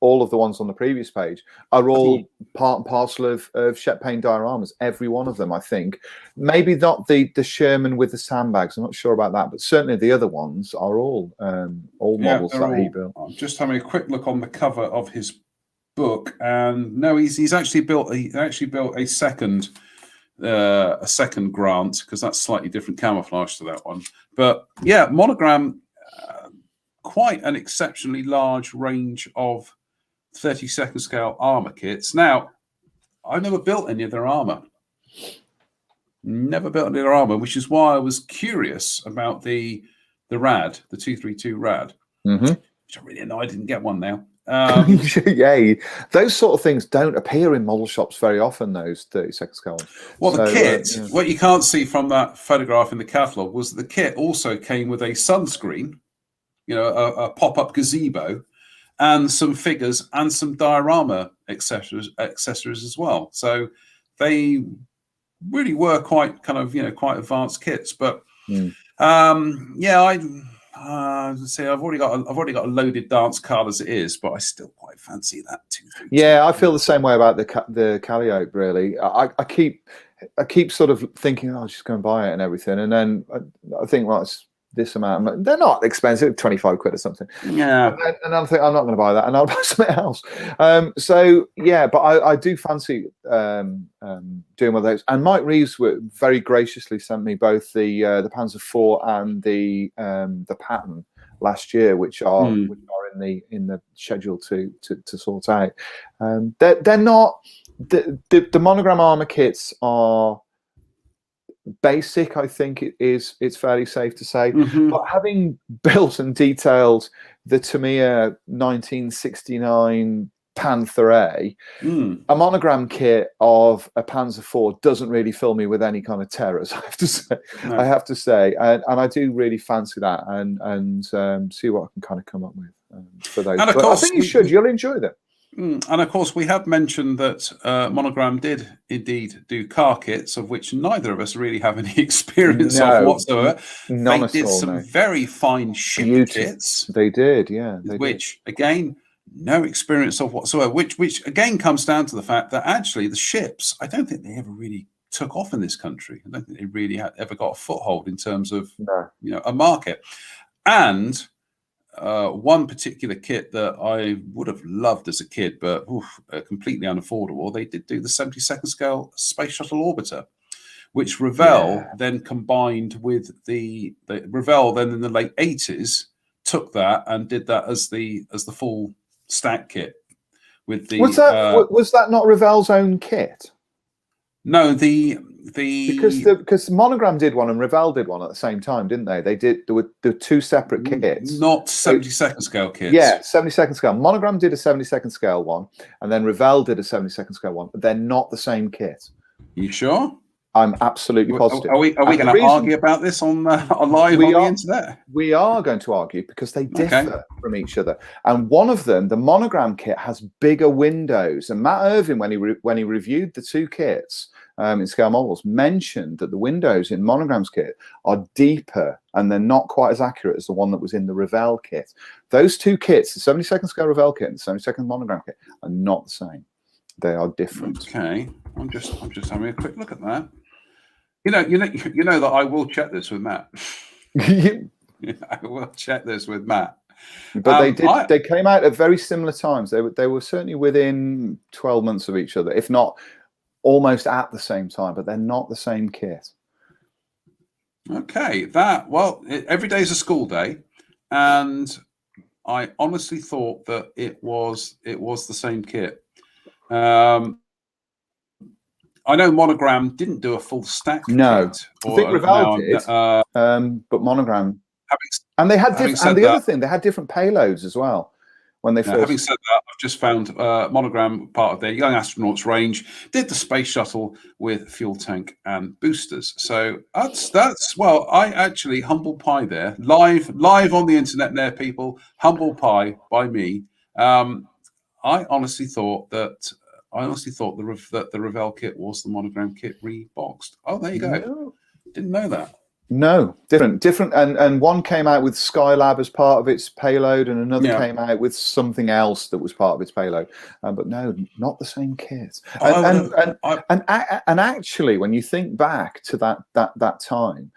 all of the ones on the previous page, are all part and parcel of Shet Payne dioramas. Every one of them, I think. Maybe not the Sherman with the sandbags. I'm not sure about that, but certainly the other ones are all models that he built. I'm just having a quick look on the cover of his book, and no, he's actually built a second Grant, because that's slightly different camouflage to that one. But yeah, Monogram, quite an exceptionally large range of 32nd scale armor kits. Now, I've never built any of their armor. Never built any of their armor, which is why I was curious about the Rad, the 232 Rad. Which I really know I didn't get one now. Yay. Those sort of things don't appear in model shops very often, those 32nd scale ones. Well, the kit, what you can't see from that photograph in the catalogue was the kit also came with a sunscreen, a pop-up gazebo, and some figures and some diorama accessories as well. So they really were quite kind of, quite advanced kits. But I've already got a loaded dance card as it is, but I still quite fancy that too. Yeah, I feel the same way about the Calliope. Really, I keep sort of thinking, I'll just go and buy it and everything, and then I think, well, it's this amount. They're not expensive, 25 quid or something. Yeah, and I'm thinking, I'm not going to buy that, and I'll buy something else. So yeah, but I do fancy doing one of those. And Mike Reeves very graciously sent me both the Panzer IV and the Patton last year, which are in the schedule to sort out. They're not the Monogram armor kits are basic, I think it's fairly safe to say. But having built and detailed the Tamiya 1969 Panther A, a Monogram kit of a Panzer IV doesn't really fill me with any kind of terrors, I have to say. No. I have to say, and I do really fancy that, and see what I can kind of come up with for those. And of course, I think you should. You'll enjoy them. And of course, we have mentioned that Monogram did indeed do car kits, of which neither of us really have any experience of whatsoever. They did some very fine ship kits. They did, yeah. Which, again, no experience of whatsoever, which again comes down to the fact that actually the ships, I don't think they ever really took off in this country. I don't think they really ever got a foothold in terms of a market. And one particular kit that I would have loved as a kid, but completely unaffordable, they did do the 72nd scale Space Shuttle Orbiter, which Revell then combined with the Revell then in the late 80s took that and did that as the full stack kit. With the was that not Revell's own kit? No, because Monogram did one and Revell did one at the same time, didn't they? There were two separate kits. Not 72nd scale kits. Yeah, 72nd scale. Monogram did a 72nd scale one, and then Revell did a 72nd scale one. But they're not the same kit. You sure? I'm absolutely positive. Are we going to argue about this on live on the internet? We are going to argue because they differ from each other. And one of them, the Monogram kit, has bigger windows. And Matt Irvin, when he reviewed the two kits in scale models, mentioned that the windows in Monogram's kit are deeper and they're not quite as accurate as the one that was in the Revell kit. Those two kits, the 72nd scale Revell kit and the 72nd Monogram kit, are not the same. They are different. Okay, I'm just having a quick look at that. You know that I will check this with Matt. I will check this with Matt. But they came out at very similar times. They were certainly within 12 months of each other, if not almost at the same time, but they're not the same kit. Okay, every day is a school day, and I honestly thought that it was the same kit. I know Monogram didn't do a full stack. No, kit, I think Revell did, but Monogram. And they had different. And the other thing, they had different payloads as well. When they first. Having said that, I've just found Monogram, part of their Young Astronauts range, did the space shuttle with fuel tank and boosters. So that's well, I actually humble pie there, live on the internet there, people. Humble pie by me. I honestly thought that the Revell kit was the Monogram kit reboxed. Oh, there you go. No. Didn't know that. No, different, and one came out with Skylab as part of its payload, and another came out with something else that was part of its payload. But no, not the same kit. And actually, when you think back to that time,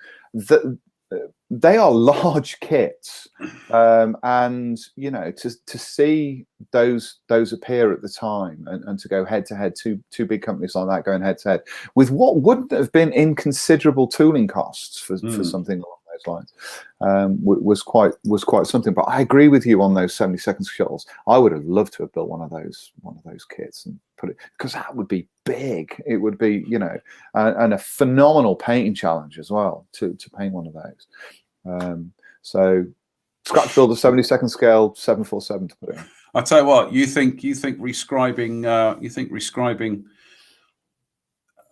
they are large kits, and you know, to see those appear at the time, and to go head to head, two big companies like that going head to head with what wouldn't have been inconsiderable tooling costs for something along those lines, was quite something. But I agree with you on those 70-second shuttles. I would have loved to have built one of those kits and put it, because that would be big. It would be, you know, and a phenomenal painting challenge as well to paint one of those. So scratch build a 70-second scale 747 to put in. I'll tell you what, you think rescribing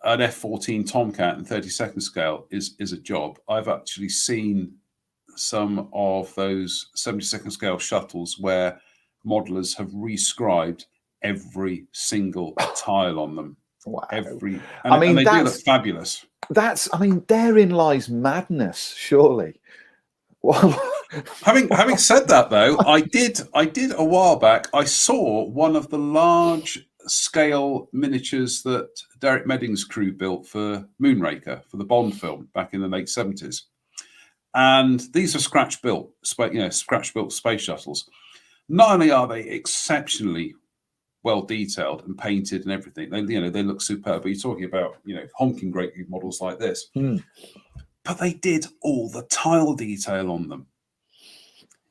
an F-14 Tomcat in 30-second scale is a job. I've actually seen some of those 70-second scale shuttles where modelers have rescribed every single tile on them. Wow. And they do look fabulous. Therein lies madness, surely. Having said that, though, I did a while back. I saw one of the large scale miniatures that Derek Medding's crew built for Moonraker, for the Bond film back in the late 70s, and these are scratch built space shuttles. Not only are they exceptionally well detailed and painted and everything, they look superb. But you're talking about honking great models like this. But they did all the tile detail on them.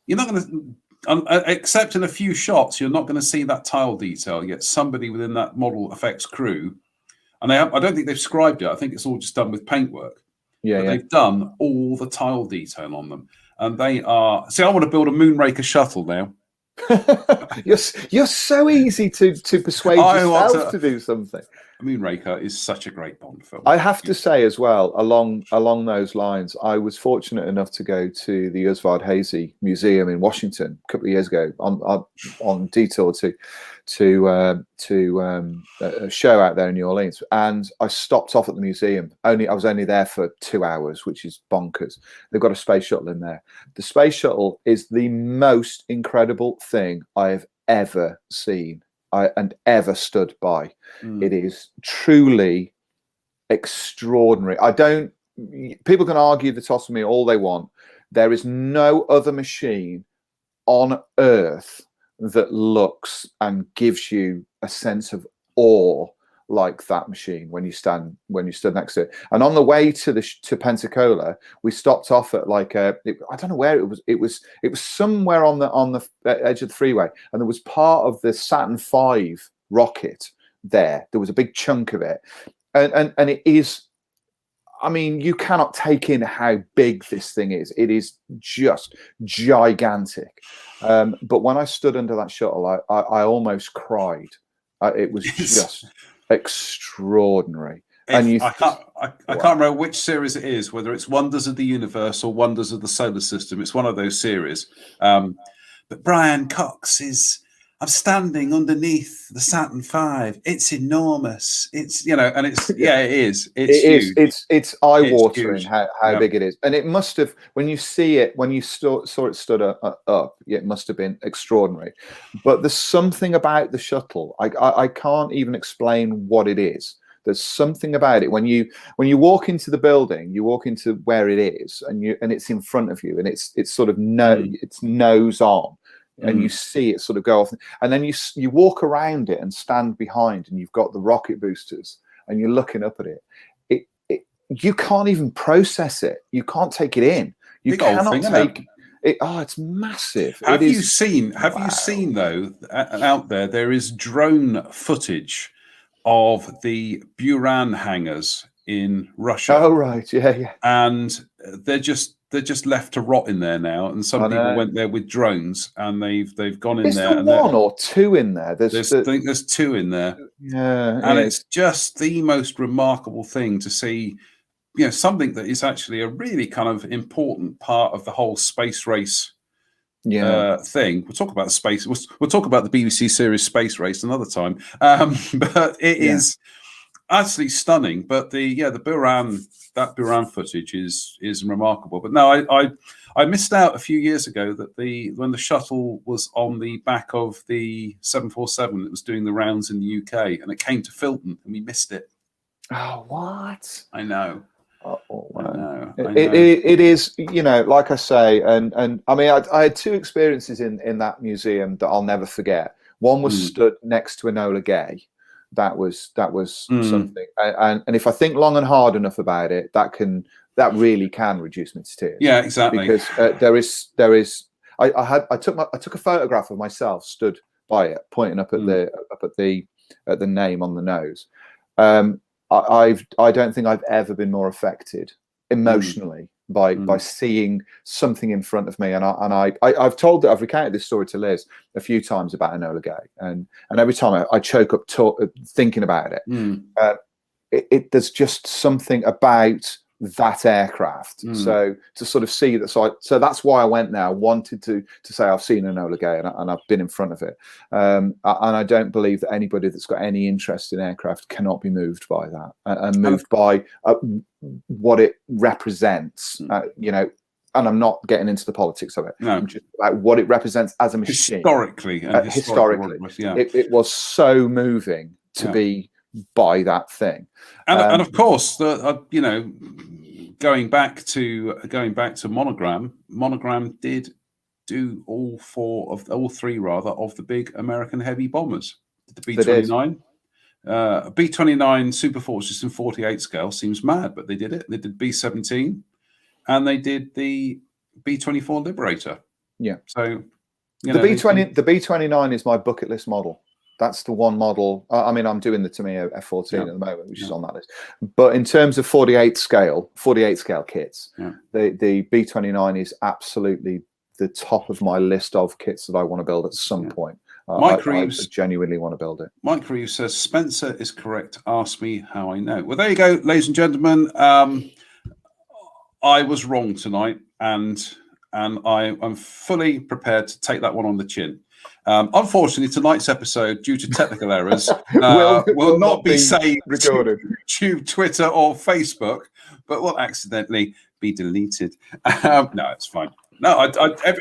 You're not going to, except in a few shots, you're not going to see that tile detail. Yet somebody within that model effects crew, and I don't think they've scribed it. I think it's all just done with paintwork. They've done all the tile detail on them, and they are. See, I want to build a Moonraker shuttle now. You're so easy to persuade yourself to do something. Moonraker is such a great Bond film. I have to say as well, along those lines, I was fortunate enough to go to the Oswald Hazy Museum in Washington a couple of years ago on detour to a show out there in New Orleans, and I stopped off at the museum. I was only there for 2 hours, which is bonkers. They've got a space shuttle in there. The space shuttle is the most incredible thing I have ever seen and ever stood by. It is truly extraordinary. People can argue the toss with me all they want. There is no other machine on Earth that looks and gives you a sense of awe like that machine when you stood next to it. And on the way to Pensacola, we stopped off at I don't know where it was. It was somewhere on the edge of the freeway, and there was part of the Saturn V rocket there. There was a big chunk of it, and it is. I mean, you cannot take in how big this thing is. It is just gigantic. But when I stood under that shuttle, I almost cried. It was just extraordinary. And I can't remember which series it is, whether it's Wonders of the Universe or Wonders of the Solar System. It's one of those series. But Brian Cox I'm standing underneath the Saturn V. It's enormous. It's and it's it is. It's huge. It's eye-watering how big it is. And it must have, when you see it, when you saw it stood up, it must have been extraordinary. But there's something about the shuttle. I can't even explain what it is. There's something about it when you walk into the building, you walk into where it is, and it's in front of you, and it's sort of it's nose on, and you see it sort of go off, and then you walk around it and stand behind, and you've got the rocket boosters, and you're looking up at it. You can't even process it. You can't take it in. You Big old cannot thing, take it. Oh, it's massive. Have you seen though, out there is drone footage of the Buran hangars in Russia? Oh right, yeah. And they're just left to rot in there now. And some people went there with drones, and they've gone in there. There's one or two in there. I think there's two in there. Yeah, and it's just the most remarkable thing to see. Something that is actually a really kind of important part of the whole space race thing. We'll talk about space. We'll talk about the BBC series Space Race another time. But it is absolutely stunning. But the Buran footage is remarkable. But no, I missed out a few years ago that when the shuttle was on the back of the 747, it was doing the rounds in the UK, and it came to Filton, and we missed it. Oh, what? I know. Oh, I know. It is, like I say, and I mean, I had two experiences in that museum that I'll never forget. One was stood next to Enola Gay. That was something, and if I think long and hard enough about it, that really can reduce me to tears. Yeah, exactly. Because there is. I took a photograph of myself stood by it, pointing up at the name on the nose. I don't think I've ever been more affected emotionally by seeing something in front of me, and I've recounted this story to Liz a few times about Enola Gay, and every time I choke up thinking about it. There's just something about that aircraft. So to sort of see that, so that's why I went there. I wanted to say I've seen Enola Gay and I've been in front of it. And I don't believe that anybody that's got any interest in aircraft cannot be moved by that and moved by what it represents. And I'm not getting into the politics of it. No. I'm just about what it represents as a machine. Historically, it was so moving to be by that thing, and of course, going back to Monogram did do all three of the big American heavy bombers. The B29, B29 Super Fortress in 48 scale seems mad, but they did it. They did B17, and they did the B24 Liberator. Yeah, so the B29 is my bucket list model. That's the one model. I mean, I'm doing the Tamiya F14 at the moment, which is on that list. But in terms of 48 scale kits, the B29 is absolutely the top of my list of kits that I want to build at some point. I genuinely want to build it. Mike Reeves says, Spencer is correct. Ask me how I know. Well, there you go, ladies and gentlemen. I was wrong tonight, and I'm fully prepared to take that one on the chin. Unfortunately, tonight's episode, due to technical errors, will not be saved recorded to YouTube, Twitter, or Facebook, but will accidentally be deleted. No, it's fine. No,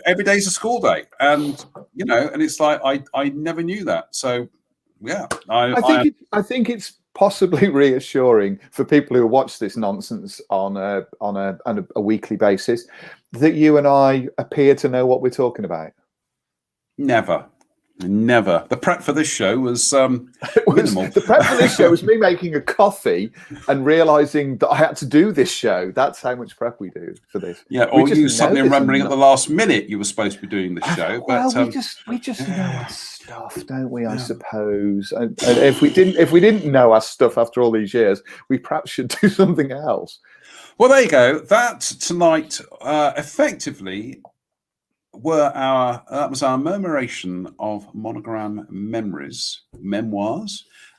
every day's a school day, and and it's like I never knew that. So, yeah, I think it's possibly reassuring for people who watch this nonsense on a weekly basis that you and I appear to know what we're talking about. Never. The prep for this show was minimal. The prep for this show was me making a coffee and realizing that I had to do this show. That's how much prep we do for this. Yeah, or you suddenly remembering at the last minute you were supposed to be doing this show. Well, but we just know our stuff, don't we? I suppose. And if we didn't know our stuff after all these years, we perhaps should do something else. Well, there you go. That tonight effectively that was our murmuration of Monogram memoirs.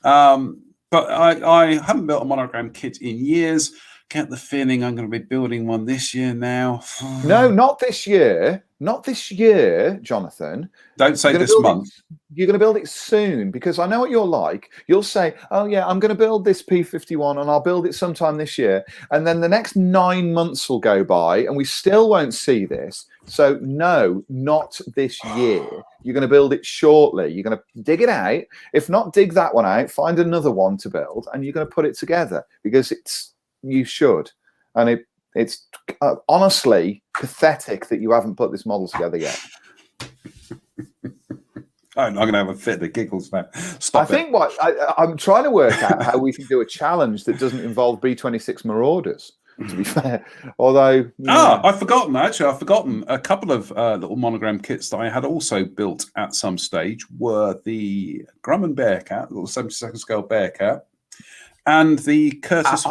But I haven't built a Monogram kit in years. Get the feeling I'm going to be building one this year now. No, not this year. not this year, Jonathan. Don't say this month. You're going to build it soon, because I know what you're like. You'll say, oh yeah, I'm going to build this P51 and I'll build it sometime this year. And then the next 9 months will go by and we still won't see this. So no, not this year. You're going to build it shortly. You're going to dig it out. If not, dig that one out, find another one to build, and you're going to put it together, because you should. And it's honestly pathetic that you haven't put this model together yet. I'm going to have a fit of giggles now. I'm trying to work out how we can do a challenge that doesn't involve B26 Marauders, to be fair. Although... I've forgotten, actually. I've forgotten a couple of little monogram kits that I had also built at some stage were the Grumman Bearcat, little 72nd scale Bearcat, and the Curtis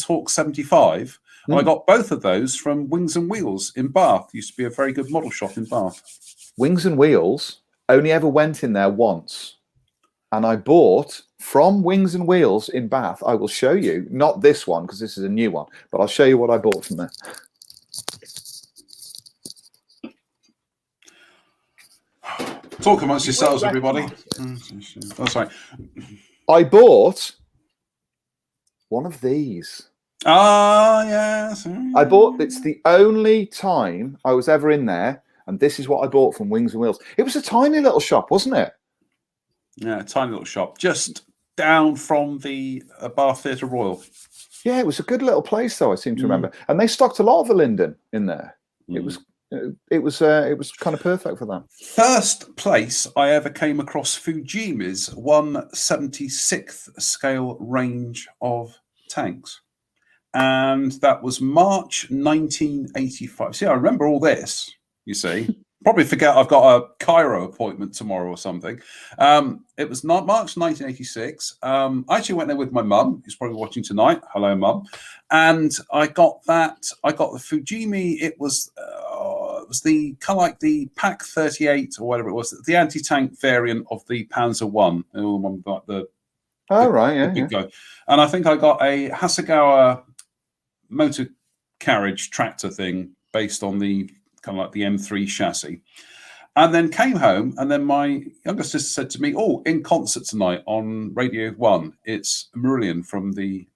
Hawk 75. I got both of those from Wings and Wheels in Bath. Used to be a very good model shop in Bath. Wings and Wheels, only ever went in there once. And I bought from Wings and Wheels in Bath. I will show you, not this one, because this is a new one, but I'll show you what I bought from there. Talk amongst yourselves, everybody. Oh, sorry. I bought one of these. Yes. It's the only time I was ever in there, and this is what I bought from Wings and Wheels. It was a tiny little shop, wasn't it? Yeah, a tiny little shop, just down from the Bath Theatre Royal. Yeah, it was a good little place, though, I seem to remember. And they stocked a lot of the Linden in there. It was kind of perfect for that. First place I ever came across Fujimi's 1/76th scale range of tanks. And that was March 1985. See, I remember all this, you see. Probably forget I've got a Cairo appointment tomorrow or something. It was not March 1986. I actually went there with my mum, who's probably watching tonight. Hello, Mum. And I got the Fujimi. It was the kind of like the Pak 38 or whatever it was, the anti-tank variant of the Panzer One. Like yeah. And I think I got a Hasegawa motor carriage tractor thing based on the kind of like the M3 chassis, and then came home, and then my younger sister said to me, "Oh, in concert tonight on Radio 1, it's Marillion from the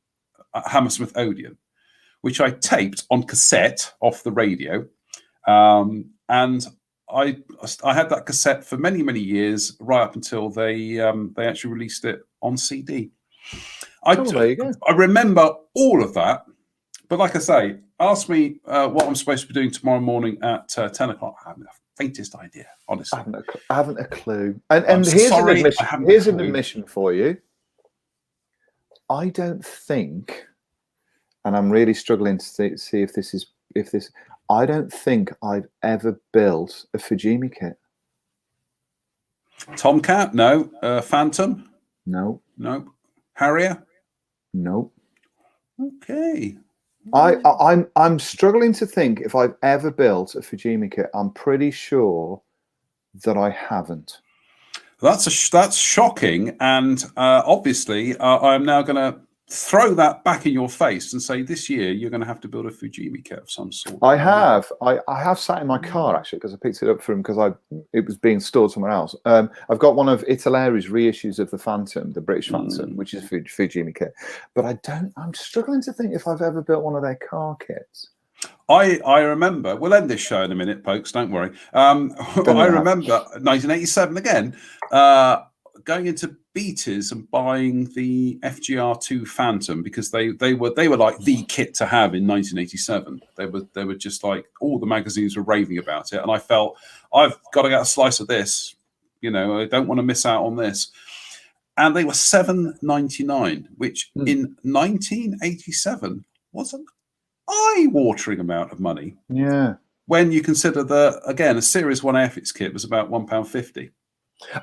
Hammersmith Odeon," which I taped on cassette off the radio, and I had that cassette for many years, right up until they actually released it on CD. There you go. I remember all of that. But like I say, ask me what I'm supposed to be doing tomorrow morning at 10 o'clock. I haven't the faintest idea, honestly. I haven't a clue. And here's an admission for you. I don't think, and I'm really struggling to see if this. I don't think I've ever built a Fujimi kit. Tomcat? No. Phantom? No. No. Harrier? No. Okay. I'm struggling to think if I've ever built a Fujimi kit. I'm pretty sure that I haven't. That's shocking, and obviously I'm now going to throw that back in your face and say this year you're going to have to build a Fujimi kit of some sort. I have sat in my car actually, because I picked it up from it was being stored somewhere else. I've got one of Italeri's reissues of the Phantom, the British Phantom, which is a Fujimi kit, but I'm struggling to think if I've ever built one of their car kits. I remember, we'll end this show in a minute, folks, don't worry. I remember 1987 again, going into Beatties and buying the FGR2 Phantom, because they were like the kit to have in 1987. They were just like, all the magazines were raving about it, and I felt I've got to get a slice of this. I don't want to miss out on this. And they were $7.99, which in 1987 was an eye-watering amount of money. Yeah. When you consider that, again, a Series 1 Airfix kit was about £1.50.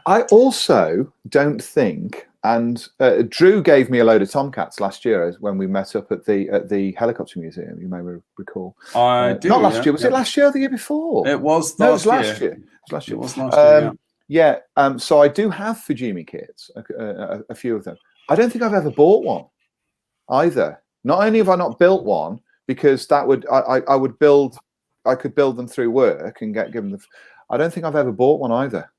I also don't think, and Drew gave me a load of Tomcats last year when we met up at the Helicopter Museum. You may recall. I do. Not last year. Was it last year or the year before? It was. No, it was last year. It was last year. It was last year. Yeah. So I do have Fujimi kits, a few of them. I don't think I've ever bought one either. Not only have I not built one, because that would I would build. I could build them through work and given the. I don't think I've ever bought one either.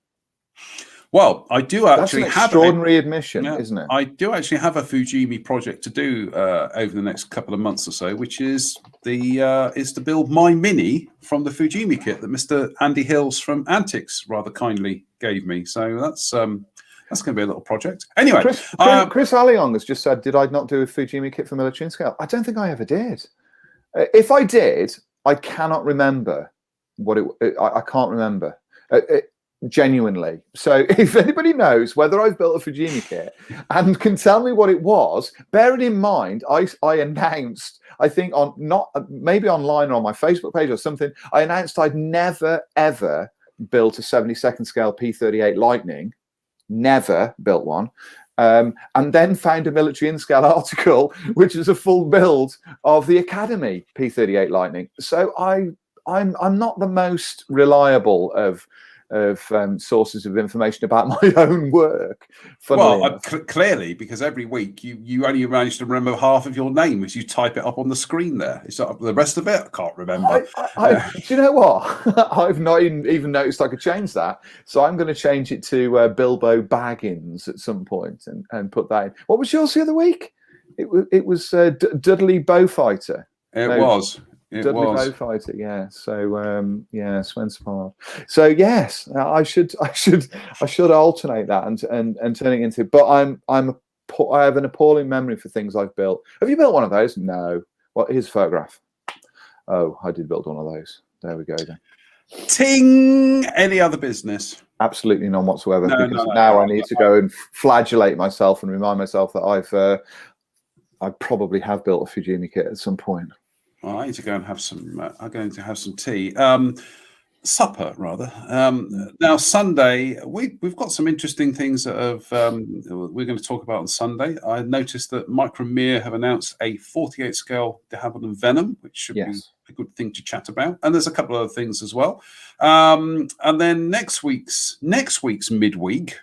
Well, I do actually That's an extraordinary admission, isn't it? I do actually have a Fujimi project to do over the next couple of months or so, which is to build my Mini from the Fujimi kit that Mr. Andy Hills from Antics rather kindly gave me. So that's going to be a little project. Anyway, Chris Alliong has just said, "Did I not do a Fujimi kit for military scale?" I don't think I ever did. If I did, I cannot remember what it. I can't remember. Genuinely. So if anybody knows whether I've built a Fujimi kit and can tell me what it was, bear it in mind, I announced, I think on maybe online or on my Facebook page or something, I announced I'd never ever built a 72nd scale P38 Lightning, never built one, and then found a military in scale article which is a full build of the Academy P38 Lightning. So I'm not the most reliable of sources of information about my own work. Clearly, because every week you only manage to remember half of your name as you type it up on the screen there. It's not the rest of it. I can't remember. Do you know what? I've not even noticed I could change that. So I'm going to change it to Bilbo Baggins at some point and put that in. What was yours the other week? It was Dudley Bowfighter. It was. Dudley Bowfighter, yeah. So Sven Spard. So yes, I should alternate that and turn it into. But I have an appalling memory for things I've built. Have you built one of those? No. What? Here's a photograph. Oh, I did build one of those. There we go then. Ting! Any other business? Absolutely none whatsoever. Now I need to go and flagellate myself and remind myself that I probably have built a Fujimi kit at some point. Well, I need to go and have some. I'm going to have some tea, supper rather. Now Sunday, we've got some interesting things that we're going to talk about on Sunday. I noticed that Micromere have announced a 48 scale De Havilland Venom, which should be a good thing to chat about. And there's a couple of other things as well. And then next week's midweek,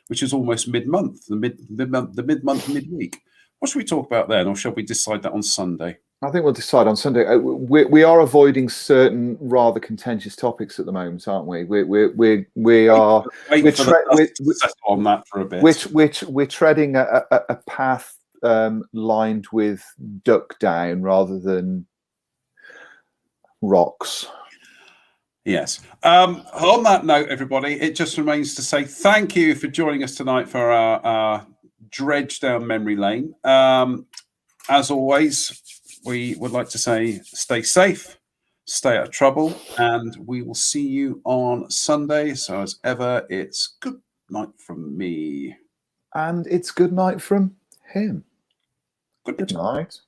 which is almost mid-month, the mid-month midweek. What should we talk about then, or shall we decide that on Sunday? I think we'll decide on Sunday. We are avoiding certain rather contentious topics at the moment, aren't we? We are on that for a bit. We're treading a path lined with duck down rather than rocks. Yes. On that note, everybody, it just remains to say thank you for joining us tonight for our dredge down memory lane. As always, we would like to say stay safe, stay out of trouble, and we will see you on Sunday. So as ever, it's good night from me. And it's good night from him. Good night.